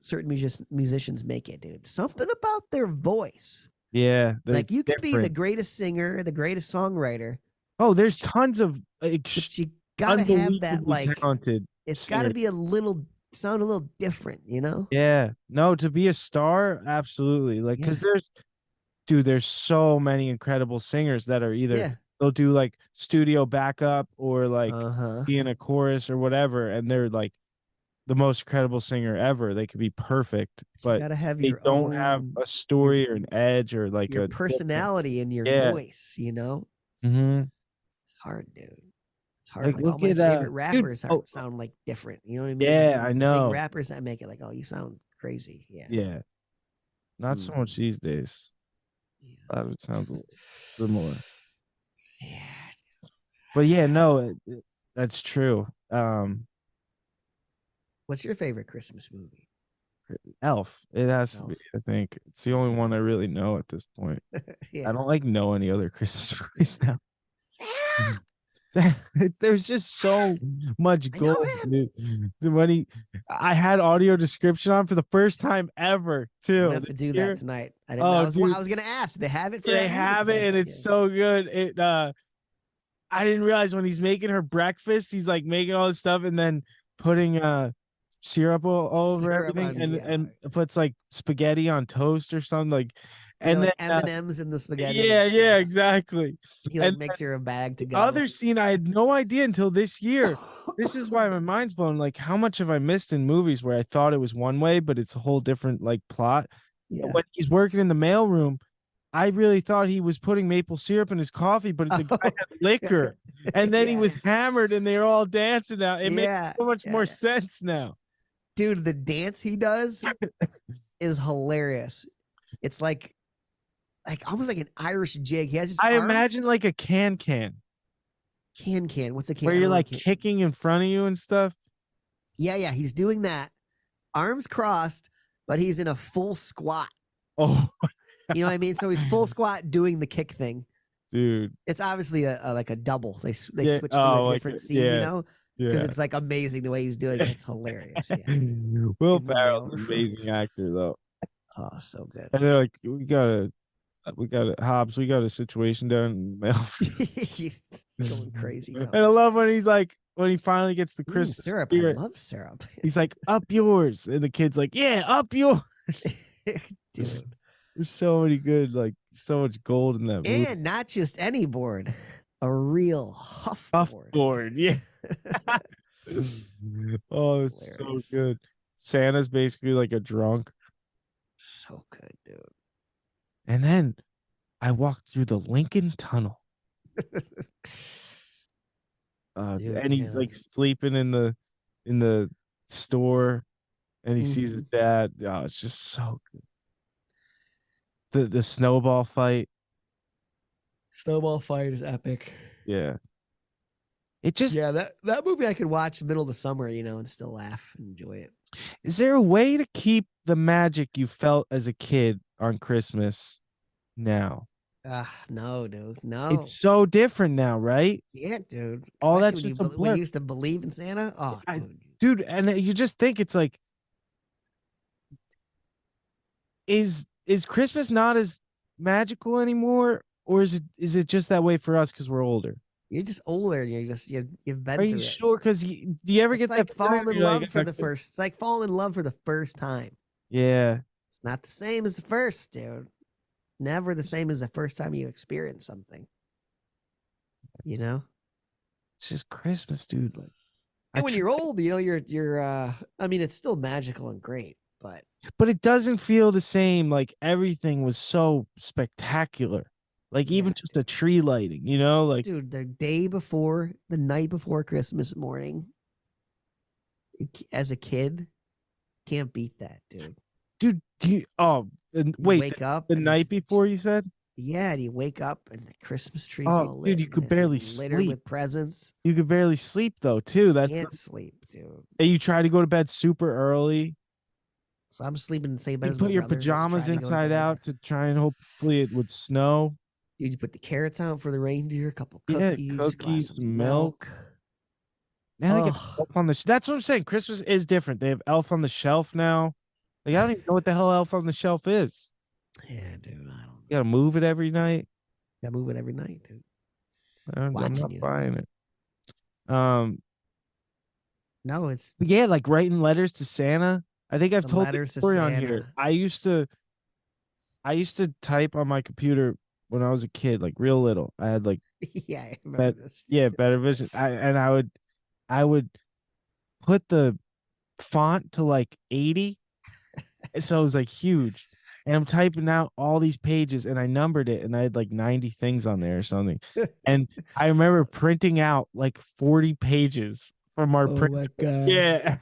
[SPEAKER 3] certain musicians make it, dude. Something about their voice.
[SPEAKER 2] Yeah,
[SPEAKER 3] Like you could be the
[SPEAKER 2] different.
[SPEAKER 3] greatest singer, the greatest songwriter,
[SPEAKER 2] Oh, there's tons of
[SPEAKER 3] but you gotta have that
[SPEAKER 2] unbelievably
[SPEAKER 3] like
[SPEAKER 2] talented.
[SPEAKER 3] it's gotta
[SPEAKER 2] singers.
[SPEAKER 3] be a little sound a little different, you know?
[SPEAKER 2] Yeah. No, to be a star, absolutely. Like, because
[SPEAKER 3] Yeah.
[SPEAKER 2] there's so many incredible singers that are either
[SPEAKER 3] Yeah.
[SPEAKER 2] they'll do like studio backup or like
[SPEAKER 3] Uh-huh.
[SPEAKER 2] be in a chorus or whatever, and they're like the most incredible singer ever. They could be perfect,
[SPEAKER 3] You
[SPEAKER 2] but
[SPEAKER 3] gotta have
[SPEAKER 2] they
[SPEAKER 3] your
[SPEAKER 2] don't have
[SPEAKER 3] own
[SPEAKER 2] a story or an edge or like
[SPEAKER 3] your
[SPEAKER 2] a different.
[SPEAKER 3] personality and your
[SPEAKER 2] Yeah.
[SPEAKER 3] voice, you know?
[SPEAKER 2] Mm-hmm.
[SPEAKER 3] It's hard, dude. It's hard.
[SPEAKER 2] Like
[SPEAKER 3] Like all
[SPEAKER 2] look
[SPEAKER 3] my
[SPEAKER 2] at
[SPEAKER 3] favorite
[SPEAKER 2] dude.
[SPEAKER 3] rappers
[SPEAKER 2] Oh,
[SPEAKER 3] sound like different. You know what I mean?
[SPEAKER 2] yeah,
[SPEAKER 3] Like
[SPEAKER 2] I
[SPEAKER 3] big
[SPEAKER 2] know.
[SPEAKER 3] rappers that make it like, oh, you sound crazy. Yeah.
[SPEAKER 2] Yeah, not so much
[SPEAKER 3] Mhm.
[SPEAKER 2] these days.
[SPEAKER 3] Yeah.
[SPEAKER 2] It sounds a little similar.
[SPEAKER 3] Yeah.
[SPEAKER 2] But yeah, no, that's true.
[SPEAKER 3] What's your favorite Christmas movie?
[SPEAKER 2] Elf. It has to be.
[SPEAKER 3] Elf.
[SPEAKER 2] I think it's the only one I really know at this point. I
[SPEAKER 3] Yeah.
[SPEAKER 2] don't like know any other Christmas movies now.
[SPEAKER 3] Santa!
[SPEAKER 2] There's just so much
[SPEAKER 3] I know
[SPEAKER 2] gold,
[SPEAKER 3] him.
[SPEAKER 2] dude. When I had audio description on for the first time ever
[SPEAKER 3] I'm
[SPEAKER 2] too.
[SPEAKER 3] gonna have to
[SPEAKER 2] this
[SPEAKER 3] do
[SPEAKER 2] year.
[SPEAKER 3] that tonight. I didn't.
[SPEAKER 2] Oh,
[SPEAKER 3] I
[SPEAKER 2] dude,
[SPEAKER 3] was gonna ask. Do they have it for
[SPEAKER 2] they
[SPEAKER 3] that movie?
[SPEAKER 2] have
[SPEAKER 3] 'Cause
[SPEAKER 2] it, and it's
[SPEAKER 3] yeah.
[SPEAKER 2] so good. I didn't realize when he's making her breakfast, he's like making all this stuff and then putting syrup all over
[SPEAKER 3] Syrup
[SPEAKER 2] everything,
[SPEAKER 3] on,
[SPEAKER 2] and puts like spaghetti on toast or something like,
[SPEAKER 3] yeah,
[SPEAKER 2] and
[SPEAKER 3] like
[SPEAKER 2] then
[SPEAKER 3] M&Ms in the spaghetti and
[SPEAKER 2] yeah,
[SPEAKER 3] stuff.
[SPEAKER 2] exactly.
[SPEAKER 3] He like
[SPEAKER 2] And
[SPEAKER 3] makes her a bag to
[SPEAKER 2] the
[SPEAKER 3] go.
[SPEAKER 2] other scene I had no idea until this year. This is why my mind's blown. Like, how much have I missed in movies where I thought it was one way, but it's a whole different like plot.
[SPEAKER 3] Yeah.
[SPEAKER 2] When he's working in the mailroom, I really thought he was putting maple syrup in his coffee, but the guy had liquor. And then he
[SPEAKER 3] Yeah.
[SPEAKER 2] was hammered and they were all dancing out. It makes
[SPEAKER 3] Yeah.
[SPEAKER 2] so much more
[SPEAKER 3] Yeah.
[SPEAKER 2] sense now.
[SPEAKER 3] Dude, the dance he does is hilarious. It's like almost like an Irish jig. He has his
[SPEAKER 2] I
[SPEAKER 3] arms.
[SPEAKER 2] imagine like a can.
[SPEAKER 3] Can. What's a can?
[SPEAKER 2] Where
[SPEAKER 3] I don't
[SPEAKER 2] you're
[SPEAKER 3] know
[SPEAKER 2] like
[SPEAKER 3] what a can-
[SPEAKER 2] kicking in front of you and stuff.
[SPEAKER 3] Yeah. He's doing that. Arms crossed, but he's in a full squat.
[SPEAKER 2] Oh,
[SPEAKER 3] You know what I mean? So he's full squat doing the kick thing.
[SPEAKER 2] dude.
[SPEAKER 3] It's obviously a like a double. They
[SPEAKER 2] Yeah,
[SPEAKER 3] switch to a
[SPEAKER 2] like
[SPEAKER 3] different scene, you know, because
[SPEAKER 2] Yeah.
[SPEAKER 3] it's like amazing the way he's doing it. It's hilarious. Yeah.
[SPEAKER 2] Will
[SPEAKER 3] In the
[SPEAKER 2] Ferrell's an
[SPEAKER 3] mailroom.
[SPEAKER 2] amazing actor though.
[SPEAKER 3] Oh, so good.
[SPEAKER 2] And they're like, we got a Hobbs, we got a situation down in the mail.
[SPEAKER 3] He's going crazy.
[SPEAKER 2] And I love when he's like, when he finally gets the Christmas
[SPEAKER 3] syrup.
[SPEAKER 2] spirit,
[SPEAKER 3] I love syrup.
[SPEAKER 2] he's like, up yours. And the kid's like, yeah, up yours.
[SPEAKER 3] Dude.
[SPEAKER 2] There's so many good, like so much gold in that movie.
[SPEAKER 3] And not just any board, a real huff board.
[SPEAKER 2] Board, yeah. Oh, it's so
[SPEAKER 3] Hilarious.
[SPEAKER 2] good. Santa's basically like a drunk.
[SPEAKER 3] So good, dude.
[SPEAKER 2] And then I walked through the Lincoln Tunnel.
[SPEAKER 3] Dude,
[SPEAKER 2] And he's
[SPEAKER 3] yeah,
[SPEAKER 2] like
[SPEAKER 3] that's-
[SPEAKER 2] sleeping in the store, and he sees his dad. Oh, it's just so good. The snowball fight.
[SPEAKER 3] Snowball fight is epic.
[SPEAKER 2] Yeah. It just
[SPEAKER 3] Yeah, that movie I could watch middle of the summer, you know, and still laugh and enjoy it.
[SPEAKER 2] Is there a way to keep the magic you felt as a kid on Christmas now?
[SPEAKER 3] No, dude. No.
[SPEAKER 2] It's so different now, right?
[SPEAKER 3] Yeah, dude.
[SPEAKER 2] All
[SPEAKER 3] Especially
[SPEAKER 2] that's just a
[SPEAKER 3] when you
[SPEAKER 2] blur.
[SPEAKER 3] used to believe in Santa. Oh,
[SPEAKER 2] I-
[SPEAKER 3] dude.
[SPEAKER 2] Dude, and you just think it's like, is Christmas not as magical anymore, or is it just that way for us because we're older?
[SPEAKER 3] You're just older. And you've been
[SPEAKER 2] Are
[SPEAKER 3] through
[SPEAKER 2] you
[SPEAKER 3] it.
[SPEAKER 2] sure? Because do you ever
[SPEAKER 3] It's
[SPEAKER 2] get
[SPEAKER 3] like
[SPEAKER 2] that
[SPEAKER 3] falling
[SPEAKER 2] feeling
[SPEAKER 3] in
[SPEAKER 2] you're
[SPEAKER 3] love
[SPEAKER 2] like,
[SPEAKER 3] for the first. It's like falling in love for the first time.
[SPEAKER 2] Yeah,
[SPEAKER 3] It's not the same as the first, dude. Never the same as the first time you experience something. You know?
[SPEAKER 2] it's just Christmas, dude. Like,
[SPEAKER 3] And when you're old, you know, you're I mean, it's still magical and great, but
[SPEAKER 2] it doesn't feel the same. Like everything was so spectacular. Like even
[SPEAKER 3] Yeah.
[SPEAKER 2] just a tree lighting, you know, like
[SPEAKER 3] dude, the night before Christmas morning, as a kid, can't beat that, dude.
[SPEAKER 2] dude.
[SPEAKER 3] You
[SPEAKER 2] Wait,
[SPEAKER 3] wake up
[SPEAKER 2] the
[SPEAKER 3] and
[SPEAKER 2] night
[SPEAKER 3] it's-
[SPEAKER 2] before you said
[SPEAKER 3] Yeah, and you wake up and the Christmas tree's
[SPEAKER 2] Oh,
[SPEAKER 3] all
[SPEAKER 2] dude,
[SPEAKER 3] lit.
[SPEAKER 2] you
[SPEAKER 3] and
[SPEAKER 2] could
[SPEAKER 3] it's
[SPEAKER 2] barely
[SPEAKER 3] littered
[SPEAKER 2] sleep.
[SPEAKER 3] with presents.
[SPEAKER 2] you could barely sleep though, too. That's
[SPEAKER 3] Can't sleep, dude.
[SPEAKER 2] and you try to go to bed super early.
[SPEAKER 3] So I'm sleeping in the same bed
[SPEAKER 2] You
[SPEAKER 3] as
[SPEAKER 2] put
[SPEAKER 3] my
[SPEAKER 2] your
[SPEAKER 3] brother, just trying
[SPEAKER 2] pajamas
[SPEAKER 3] to go to
[SPEAKER 2] inside
[SPEAKER 3] bed.
[SPEAKER 2] out to try and hopefully it would snow.
[SPEAKER 3] Dude, you put the carrots out for the reindeer, a couple
[SPEAKER 2] Yeah,
[SPEAKER 3] cookies, glass
[SPEAKER 2] cookies,
[SPEAKER 3] of
[SPEAKER 2] milk.
[SPEAKER 3] milk.
[SPEAKER 2] Now they get
[SPEAKER 3] Ugh.
[SPEAKER 2] Elf on the. That's what I'm saying. Christmas is different. They have Elf on the Shelf now. Like I don't even know what the hell Elf on the Shelf is.
[SPEAKER 3] Yeah, dude, I don't know.
[SPEAKER 2] You gotta move it every night.
[SPEAKER 3] Gotta move it every night, dude.
[SPEAKER 2] I'm
[SPEAKER 3] Watching
[SPEAKER 2] not
[SPEAKER 3] you.
[SPEAKER 2] buying it.
[SPEAKER 3] No, it's
[SPEAKER 2] Yeah, like writing letters to Santa. I think I've
[SPEAKER 3] the
[SPEAKER 2] told the
[SPEAKER 3] letters to
[SPEAKER 2] story on here.
[SPEAKER 3] Santa.
[SPEAKER 2] I used to type on my computer when I was a kid, like real little. I had like
[SPEAKER 3] Yeah, I remember this.
[SPEAKER 2] better vision. I would put the font to like 80, so it was like huge. And I'm typing out all these pages, and I numbered it, and I had like 90 things on there or something. And I remember printing out like 40 pages from our
[SPEAKER 3] Oh
[SPEAKER 2] print.
[SPEAKER 3] my god.
[SPEAKER 2] Yeah.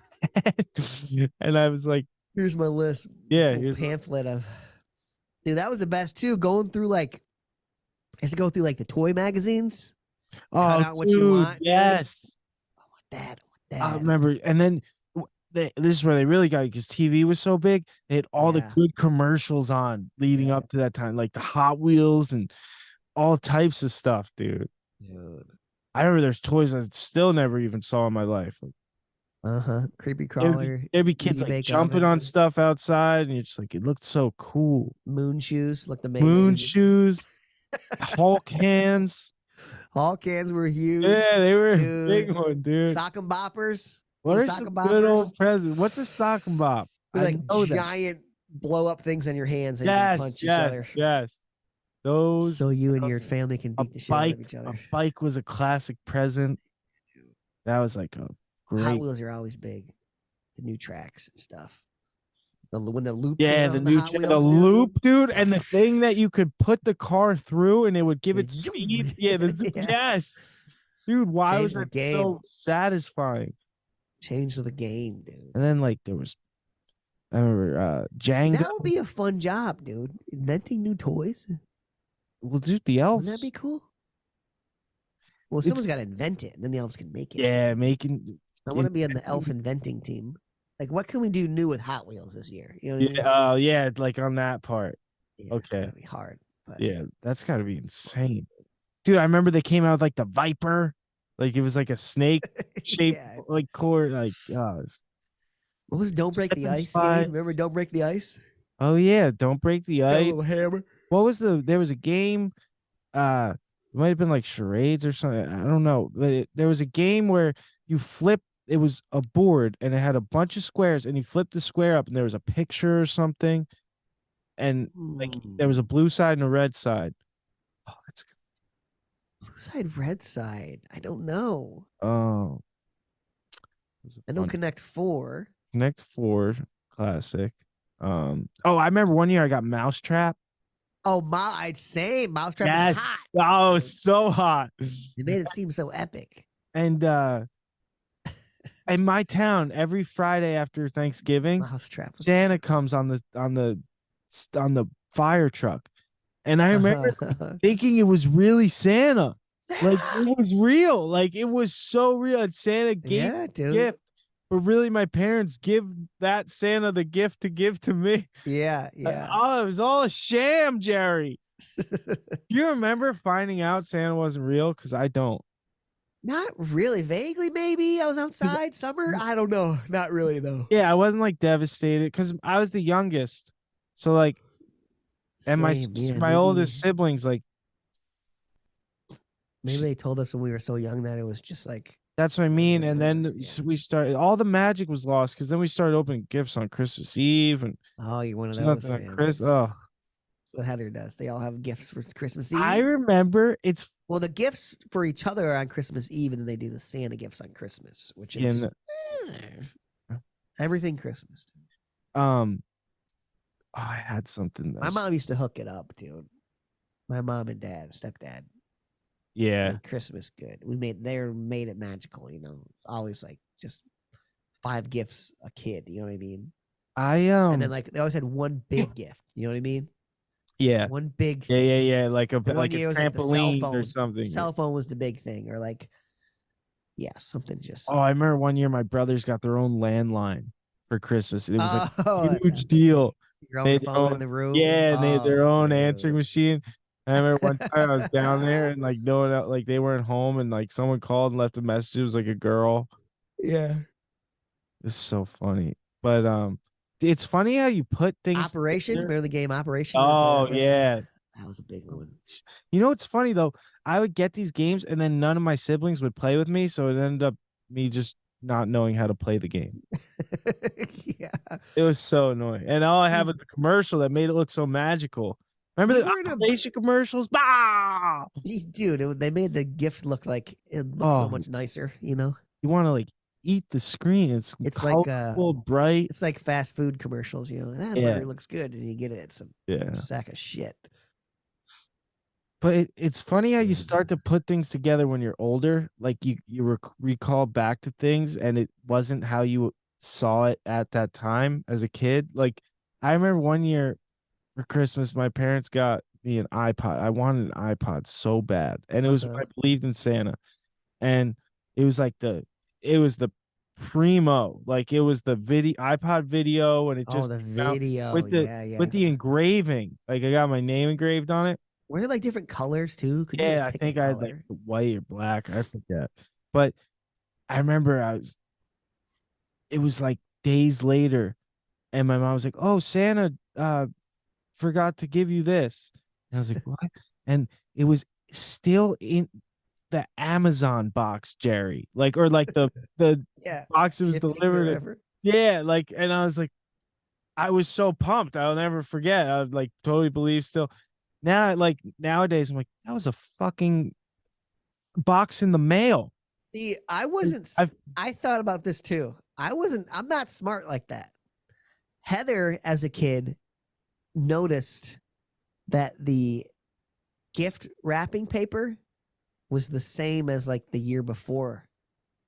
[SPEAKER 2] And I was like,
[SPEAKER 3] Here's my list.
[SPEAKER 2] Yeah,
[SPEAKER 3] Full
[SPEAKER 2] here's
[SPEAKER 3] pamphlet of. Dude, that was the best too. Going through like, I used to go through like the toy magazines.
[SPEAKER 2] oh,
[SPEAKER 3] out what
[SPEAKER 2] dude,
[SPEAKER 3] you want, dude.
[SPEAKER 2] yes.
[SPEAKER 3] Dad,
[SPEAKER 2] I remember, and then this is where they really got, because TV was so big. They had all the
[SPEAKER 3] Yeah.
[SPEAKER 2] good commercials on leading up to that time, like the Hot Wheels and all types of stuff, dude.
[SPEAKER 3] Dude.
[SPEAKER 2] I remember there's toys I still never even saw in my life.
[SPEAKER 3] Creepy
[SPEAKER 2] There'd
[SPEAKER 3] crawler.
[SPEAKER 2] be, there'd be kids
[SPEAKER 3] Easy
[SPEAKER 2] like
[SPEAKER 3] bake
[SPEAKER 2] jumping
[SPEAKER 3] oven.
[SPEAKER 2] on stuff outside, and you're just like, it looked so cool.
[SPEAKER 3] Moon shoes looked amazing.
[SPEAKER 2] Moon shoes, Hulk hands.
[SPEAKER 3] Hulk cans were huge.
[SPEAKER 2] Yeah, they were
[SPEAKER 3] dude.
[SPEAKER 2] a big one, dude.
[SPEAKER 3] Sock and boppers.
[SPEAKER 2] What
[SPEAKER 3] Little
[SPEAKER 2] are
[SPEAKER 3] sock
[SPEAKER 2] some
[SPEAKER 3] and
[SPEAKER 2] good
[SPEAKER 3] boppers?
[SPEAKER 2] old presents? What's a sock and bop?
[SPEAKER 3] With,
[SPEAKER 2] I
[SPEAKER 3] like
[SPEAKER 2] know that.
[SPEAKER 3] giant blow up things on your hands that you can punch each other.
[SPEAKER 2] Yes. Those.
[SPEAKER 3] So you and your family can beat the shit out of each
[SPEAKER 2] A
[SPEAKER 3] other.
[SPEAKER 2] bike was a classic present. That was like a
[SPEAKER 3] Hot
[SPEAKER 2] great.
[SPEAKER 3] Wheels are always big. The new tracks and stuff. When the loop.
[SPEAKER 2] Yeah,
[SPEAKER 3] came
[SPEAKER 2] the
[SPEAKER 3] on
[SPEAKER 2] new
[SPEAKER 3] Hot
[SPEAKER 2] the
[SPEAKER 3] Wheels, dude.
[SPEAKER 2] loop, dude, and the thing that you could put the car through and it would give it
[SPEAKER 3] Zoom.
[SPEAKER 2] speed. Yeah,
[SPEAKER 3] Yeah.
[SPEAKER 2] yes. Dude, why
[SPEAKER 3] Changed
[SPEAKER 2] was
[SPEAKER 3] the
[SPEAKER 2] that
[SPEAKER 3] game.
[SPEAKER 2] so satisfying?
[SPEAKER 3] Change the game, dude.
[SPEAKER 2] And then like there was, I remember Django.
[SPEAKER 3] That would be a fun job, dude. Inventing new toys.
[SPEAKER 2] Well, dude, the elves.
[SPEAKER 3] Wouldn't that be cool? Well, someone's got to invent it, and then the elves can make it.
[SPEAKER 2] Yeah, making.
[SPEAKER 3] I want to be on the elf inventing team. Like, what can we do new with Hot Wheels this year? You know what I mean?
[SPEAKER 2] Yeah, yeah, like on that part.
[SPEAKER 3] Yeah, it's
[SPEAKER 2] okay.
[SPEAKER 3] gonna be hard. But
[SPEAKER 2] Yeah, that's got to be insane, dude. I remember they came out with like the Viper, like it was like a snake shaped
[SPEAKER 3] Yeah.
[SPEAKER 2] like core, like
[SPEAKER 3] What was Don't Break the
[SPEAKER 2] Slip and
[SPEAKER 3] Ice?
[SPEAKER 2] slides.
[SPEAKER 3] Game? Remember Don't Break the Ice?
[SPEAKER 2] Oh yeah, don't break the
[SPEAKER 3] Got a
[SPEAKER 2] ice.
[SPEAKER 3] little hammer.
[SPEAKER 2] What was there was a game, it might have been like charades or something. I don't know, but there was a game where you flip. It was a board and it had a bunch of squares, and you flip the square up, and there was a picture or something, and like there was a blue side and a red side. Oh, that's good.
[SPEAKER 3] Blue side, red side. I don't know.
[SPEAKER 2] Oh,
[SPEAKER 3] I know Connect 4.
[SPEAKER 2] Connect 4 classic. Oh, I remember one year I got Mousetrap.
[SPEAKER 3] Oh, I'd say Mousetrap
[SPEAKER 2] Yes.
[SPEAKER 3] was hot.
[SPEAKER 2] Oh, so hot.
[SPEAKER 3] They made it seem so epic.
[SPEAKER 2] And in my town, every Friday after Thanksgiving,
[SPEAKER 3] Mousetrap.
[SPEAKER 2] Santa comes on the fire truck. And I remember thinking it was really Santa. Like it was real. Like it was so real. And Santa gave
[SPEAKER 3] Yeah, dude.
[SPEAKER 2] gift. But really, my parents give that Santa the gift to give to me.
[SPEAKER 3] Yeah, yeah.
[SPEAKER 2] Oh, it was all a sham, Jerry. Do you remember finding out Santa wasn't real? Because I don't.
[SPEAKER 3] Not really. Vaguely, maybe. I was outside summer. I don't know. Not really, though.
[SPEAKER 2] Yeah, I wasn't like devastated because I was the youngest. So like, and my
[SPEAKER 3] Same, yeah,
[SPEAKER 2] my
[SPEAKER 3] maybe-
[SPEAKER 2] oldest siblings, like,
[SPEAKER 3] Maybe they told us when we were so young that it was just like.
[SPEAKER 2] that's what I mean. And then
[SPEAKER 3] Yeah.
[SPEAKER 2] we started, all the magic was lost because then we started opening gifts on Christmas Eve and
[SPEAKER 3] Oh, you're one of
[SPEAKER 2] there's
[SPEAKER 3] those.
[SPEAKER 2] nothing on
[SPEAKER 3] fans.
[SPEAKER 2] Chris. Oh,
[SPEAKER 3] What Heather does. They all have gifts for Christmas Eve.
[SPEAKER 2] I remember it's
[SPEAKER 3] Well, the gifts for each other are on Christmas Eve, and then they do the Santa gifts on Christmas, which is everything Christmas.
[SPEAKER 2] oh, I had something.
[SPEAKER 3] My mom used to hook it up, dude. My mom and dad, stepdad,
[SPEAKER 2] Yeah.
[SPEAKER 3] made Christmas good. They made it magical. You know, it's always like just 5 gifts a kid. You know what I mean? And then like they always had one big gift. You know what I mean?
[SPEAKER 2] yeah.
[SPEAKER 3] One big.
[SPEAKER 2] Yeah. Like a
[SPEAKER 3] One
[SPEAKER 2] like a
[SPEAKER 3] year it was like the cell
[SPEAKER 2] trampoline or
[SPEAKER 3] phone.
[SPEAKER 2] something.
[SPEAKER 3] Cell phone was the big thing, or like, yeah, something just.
[SPEAKER 2] Oh, I remember one year my brothers got their own landline for Christmas. It was like
[SPEAKER 3] Oh,
[SPEAKER 2] a
[SPEAKER 3] that's
[SPEAKER 2] huge
[SPEAKER 3] epic.
[SPEAKER 2] deal.
[SPEAKER 3] Your
[SPEAKER 2] They
[SPEAKER 3] own
[SPEAKER 2] had their
[SPEAKER 3] phone in
[SPEAKER 2] own-
[SPEAKER 3] the room.
[SPEAKER 2] Yeah, and they had their
[SPEAKER 3] Oh,
[SPEAKER 2] own
[SPEAKER 3] dude.
[SPEAKER 2] answering machine. I remember one time I was down there and like no one like they weren't home and like someone called and left a message. It was like a girl.
[SPEAKER 3] Yeah.
[SPEAKER 2] It's so funny. But it's funny how you put things
[SPEAKER 3] Operation.
[SPEAKER 2] together.
[SPEAKER 3] Remember the game Operation? You ever play
[SPEAKER 2] Oh
[SPEAKER 3] that one?
[SPEAKER 2] yeah.
[SPEAKER 3] That was a big one.
[SPEAKER 2] You know what's funny though? I would get these games and then none of my siblings would play with me, so it ended up me just not knowing how to play the game.
[SPEAKER 3] Yeah.
[SPEAKER 2] It was so annoying. And all I have was the commercial that made it look so magical. Remember
[SPEAKER 3] You
[SPEAKER 2] the
[SPEAKER 3] were in a-
[SPEAKER 2] Operation commercials? Bah!
[SPEAKER 3] Dude, they made the gift look like it looked so much nicer, you know?
[SPEAKER 2] You want to like eat the screen. It's
[SPEAKER 3] like
[SPEAKER 2] colorful, bright.
[SPEAKER 3] It's like fast food commercials, you know. That burger looks good, and you get it. It's a sack of shit.
[SPEAKER 2] But it's funny how you start to put things together when you're older. Like you recall back to things, and it wasn't how you saw it at that time as a kid. Like I remember one year for Christmas, my parents got me an iPod. I wanted an iPod so bad, and it was when I believed in Santa, and it was like the primo, like it was the iPod video, and it just
[SPEAKER 3] the
[SPEAKER 2] came out
[SPEAKER 3] video,
[SPEAKER 2] with the
[SPEAKER 3] yeah.
[SPEAKER 2] with the engraving. Like I got my name engraved on it.
[SPEAKER 3] Were there like different colors too? Could you
[SPEAKER 2] Yeah,
[SPEAKER 3] like,
[SPEAKER 2] I
[SPEAKER 3] pick
[SPEAKER 2] think
[SPEAKER 3] a
[SPEAKER 2] I had like
[SPEAKER 3] color?
[SPEAKER 2] white or black. I forget. But I remember it was like days later, and my mom was like, "Oh, Santa forgot to give you this." And I was like, "What?" And it was still in the Amazon box, Jerry. Like, or like the
[SPEAKER 3] Yeah,
[SPEAKER 2] box that was
[SPEAKER 3] shipping
[SPEAKER 2] delivered.
[SPEAKER 3] wherever.
[SPEAKER 2] Yeah, like, and I was like, I was so pumped. I'll never forget. I would like totally believe still. Now, like nowadays, I'm like, that was a fucking box in the mail.
[SPEAKER 3] See, I thought about this too. I'm not smart like that. Heather, as a kid, noticed that the gift wrapping paper was the same as like the year before.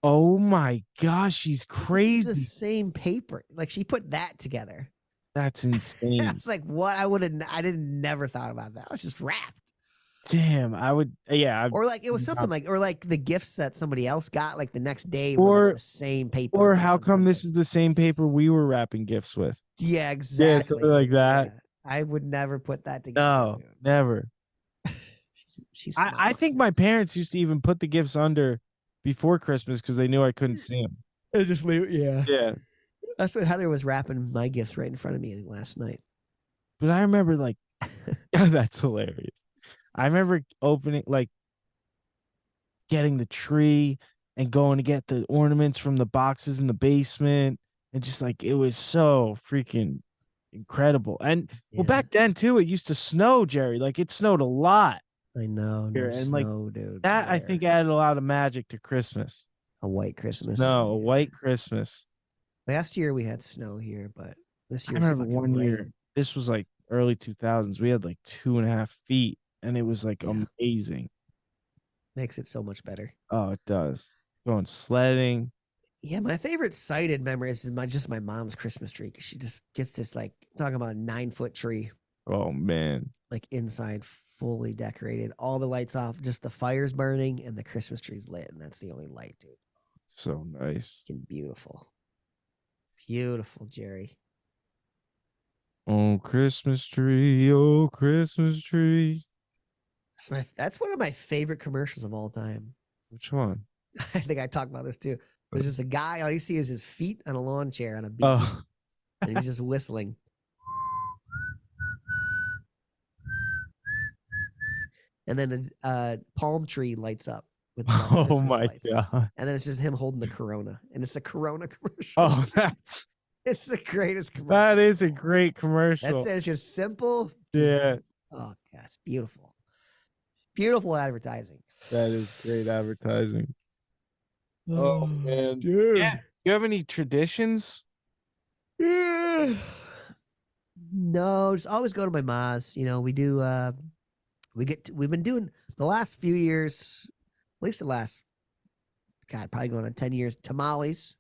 [SPEAKER 2] Oh my gosh, she's
[SPEAKER 3] It's
[SPEAKER 2] crazy.
[SPEAKER 3] the same paper. Like she put that together.
[SPEAKER 2] That's insane.
[SPEAKER 3] I was like, what? I didn't never thought about that. It was just wrapped.
[SPEAKER 2] Damn, I would, yeah.
[SPEAKER 3] Or like it was something like, or like the gifts that somebody else got like the next day
[SPEAKER 2] Or-
[SPEAKER 3] were like the same paper.
[SPEAKER 2] Or how come this is the same paper we were wrapping gifts with?
[SPEAKER 3] Yeah, exactly.
[SPEAKER 2] something like that.
[SPEAKER 3] Yeah. I would never put that together.
[SPEAKER 2] No, never.
[SPEAKER 3] She's
[SPEAKER 2] I think my parents used to even put the gifts under before Christmas because they knew I couldn't see them.
[SPEAKER 3] I just leave it. Yeah.
[SPEAKER 2] Yeah.
[SPEAKER 3] That's what Heather was wrapping my gifts right in front of me last night.
[SPEAKER 2] But I remember like, that's hilarious. I remember opening, like, getting the tree and going to get the ornaments from the boxes in the basement. And just like, it was so freaking incredible. And well, back then too, it used to snow, Jerry. Like it snowed a lot.
[SPEAKER 3] I know.
[SPEAKER 2] Here,
[SPEAKER 3] No
[SPEAKER 2] and,
[SPEAKER 3] snow,
[SPEAKER 2] like,
[SPEAKER 3] dude.
[SPEAKER 2] That I think added a lot of magic to Christmas.
[SPEAKER 3] A white Christmas.
[SPEAKER 2] No, a white Christmas.
[SPEAKER 3] Last year we had snow here, but this year
[SPEAKER 2] I remember one year, this was like early 2000s. We had like 2.5 feet, and it was like amazing.
[SPEAKER 3] Makes it so much better.
[SPEAKER 2] Oh, it does. Going sledding.
[SPEAKER 3] Yeah, my favorite sighted memory is just my mom's Christmas tree because she just gets this like talking about a 9-foot tree.
[SPEAKER 2] Oh man,
[SPEAKER 3] like inside fully decorated, all the lights off, just the fires burning and the Christmas tree's lit, and that's the only light, dude.
[SPEAKER 2] So nice.
[SPEAKER 3] Fucking beautiful. Beautiful, Jerry.
[SPEAKER 2] Oh, Christmas tree, oh, Christmas tree.
[SPEAKER 3] That's one of my favorite commercials of all time.
[SPEAKER 2] Which one?
[SPEAKER 3] I think I talked about this too. There's just a guy, all you see is his feet on a lawn chair on a beach.
[SPEAKER 2] Oh.
[SPEAKER 3] And he's just whistling. And then a palm tree lights up with
[SPEAKER 2] oh my
[SPEAKER 3] lights.
[SPEAKER 2] God.
[SPEAKER 3] And then it's just him holding the Corona. And it's a Corona commercial.
[SPEAKER 2] Oh,
[SPEAKER 3] it's the greatest commercial.
[SPEAKER 2] That is a great commercial.
[SPEAKER 3] It's just simple.
[SPEAKER 2] Yeah.
[SPEAKER 3] Oh God, it's beautiful. Beautiful advertising.
[SPEAKER 2] That is great advertising. Oh man.
[SPEAKER 3] Dude.
[SPEAKER 2] Yeah. You have any traditions?
[SPEAKER 3] No, just always go to my ma's. You know, we do we've been doing the last few years, at least the last probably going on 10 years, tamales.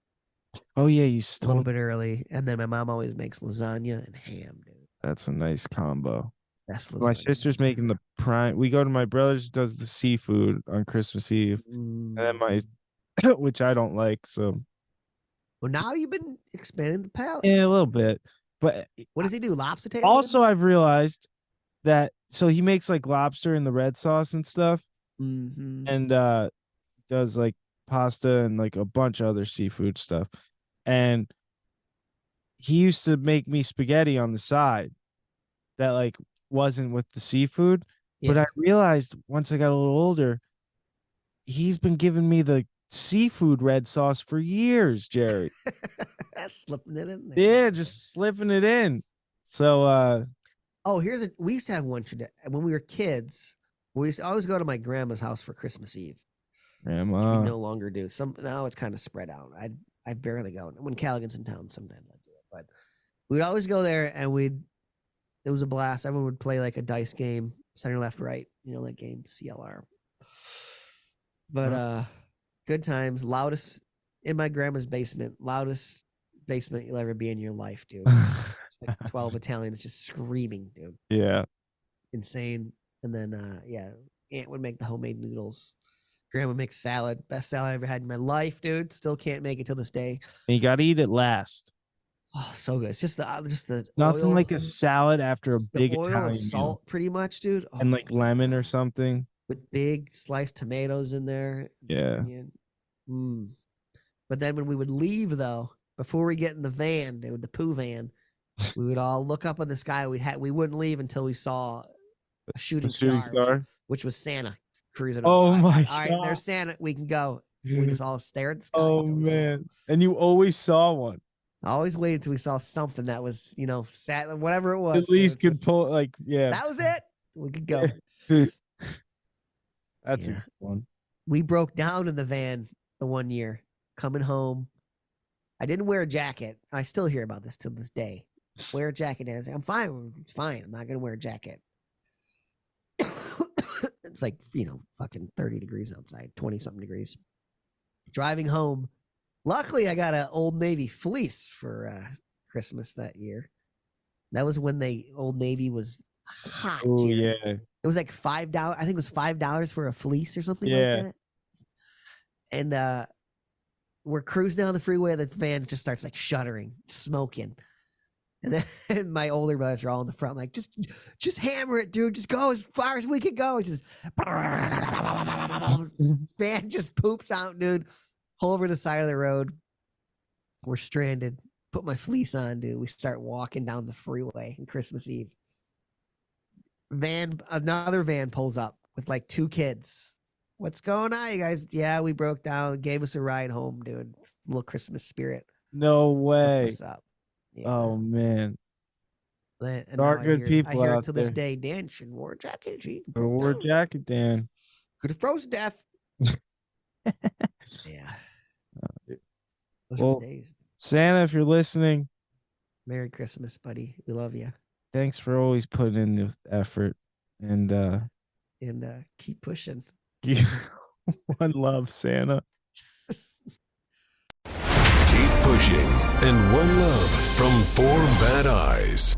[SPEAKER 2] Oh yeah, you
[SPEAKER 3] A
[SPEAKER 2] stole
[SPEAKER 3] little bit early. And then my mom always makes lasagna and ham, dude.
[SPEAKER 2] That's a nice combo.
[SPEAKER 3] Best lasagna.
[SPEAKER 2] My sister's making the prime. We go to my brother's who does the seafood on Christmas Eve. And then my which I don't like, so
[SPEAKER 3] well, now you've been expanding the palate.
[SPEAKER 2] yeah, a little bit. But
[SPEAKER 3] what does he do? Lobster tail?
[SPEAKER 2] also, I've realized that so he makes like lobster in the red sauce and stuff, and does like pasta and like a bunch of other seafood stuff. And he used to make me spaghetti on the side that like wasn't with the seafood. But I realized once I got a little older, he's been giving me the seafood red sauce for years, Jerry.
[SPEAKER 3] Slipping it in there.
[SPEAKER 2] Yeah, just slipping it in. So
[SPEAKER 3] Oh, we used to have one tradition when we were kids. We used to always go to my grandma's house for Christmas Eve, which we
[SPEAKER 2] Grandma.
[SPEAKER 3] no longer do. Now it's kind of spread out. I barely go. When Callaghan's in town, sometimes I do it, but we'd always go there, and it was a blast. Everyone would play like a dice game, center, left, right. You know that game, CLR. But good times. Loudest in my grandma's basement. Loudest basement you'll ever be in your life, dude. It's like 12 Italians just screaming, dude.
[SPEAKER 2] Yeah.
[SPEAKER 3] Insane. And then Aunt would make the homemade noodles. Grandma makes salad. Best salad I ever had in my life, dude. Still can't make it till this day.
[SPEAKER 2] And you gotta eat it last.
[SPEAKER 3] Oh, so good. It's just the
[SPEAKER 2] Nothing
[SPEAKER 3] oil,
[SPEAKER 2] like a salad after a big
[SPEAKER 3] the oil
[SPEAKER 2] Italian
[SPEAKER 3] and salt, pretty much, dude. Oh,
[SPEAKER 2] and like lemon or something.
[SPEAKER 3] with big sliced tomatoes in there.
[SPEAKER 2] Yeah.
[SPEAKER 3] But then when we would leave, though, before we get in the van, dude, the poo van, we would all look up in the sky. We wouldn't leave until we saw a shooting star, which was Santa cruising.
[SPEAKER 2] Oh
[SPEAKER 3] over.
[SPEAKER 2] my
[SPEAKER 3] All right,
[SPEAKER 2] God.
[SPEAKER 3] there's Santa. We can go. We just all stare at the sky.
[SPEAKER 2] Oh
[SPEAKER 3] until we saw
[SPEAKER 2] man.
[SPEAKER 3] him.
[SPEAKER 2] And you always saw one.
[SPEAKER 3] I always waited till we saw something that was, whatever it was.
[SPEAKER 2] At least could pull yeah.
[SPEAKER 3] That was it. We could go.
[SPEAKER 2] That's a
[SPEAKER 3] Yeah.
[SPEAKER 2] good one.
[SPEAKER 3] We broke down in the van the one year coming home. I didn't wear a jacket. I still hear about this till this day. Wear a jacket. And I was like, I'm fine. It's fine. I'm not going to wear a jacket. It's like, fucking 30 degrees outside, 20 something degrees. Driving home. Luckily, I got an Old Navy fleece for Christmas that year. That was when Old Navy was hot.
[SPEAKER 2] Oh
[SPEAKER 3] Jerry.
[SPEAKER 2] yeah.
[SPEAKER 3] It was like $5. I think it was $5 for a fleece or something
[SPEAKER 2] Yeah.
[SPEAKER 3] like that. And we're cruising down the freeway. The van just starts like shuddering, smoking. And then my older brothers are all in the front, like, just hammer it, dude. Just go as far as we can go. Just van just poops out, dude. Pull over to the side of the road. We're stranded. Put my fleece on, dude. We start walking down the freeway on Christmas Eve. Another van pulls up with like 2 kids. What's going on, you guys? Yeah, we broke down. Gave us a ride home, dude. Little Christmas spirit.
[SPEAKER 2] No
[SPEAKER 3] Hooked
[SPEAKER 2] way.
[SPEAKER 3] us up. Yeah.
[SPEAKER 2] Oh man.
[SPEAKER 3] And
[SPEAKER 2] There are good people
[SPEAKER 3] I hear
[SPEAKER 2] out
[SPEAKER 3] it to this
[SPEAKER 2] there.
[SPEAKER 3] day. Dan should wear a jacket. She
[SPEAKER 2] Wear a jacket, Dan.
[SPEAKER 3] could have froze to death. Yeah. Those
[SPEAKER 2] Well,
[SPEAKER 3] were the days.
[SPEAKER 2] Santa, if you're listening,
[SPEAKER 3] Merry Christmas, buddy. We love you.
[SPEAKER 2] thanks for always putting in the effort. And
[SPEAKER 3] And keep pushing.
[SPEAKER 2] one love, Santa.
[SPEAKER 1] Keep pushing, and one love from 4 Bad Eyes.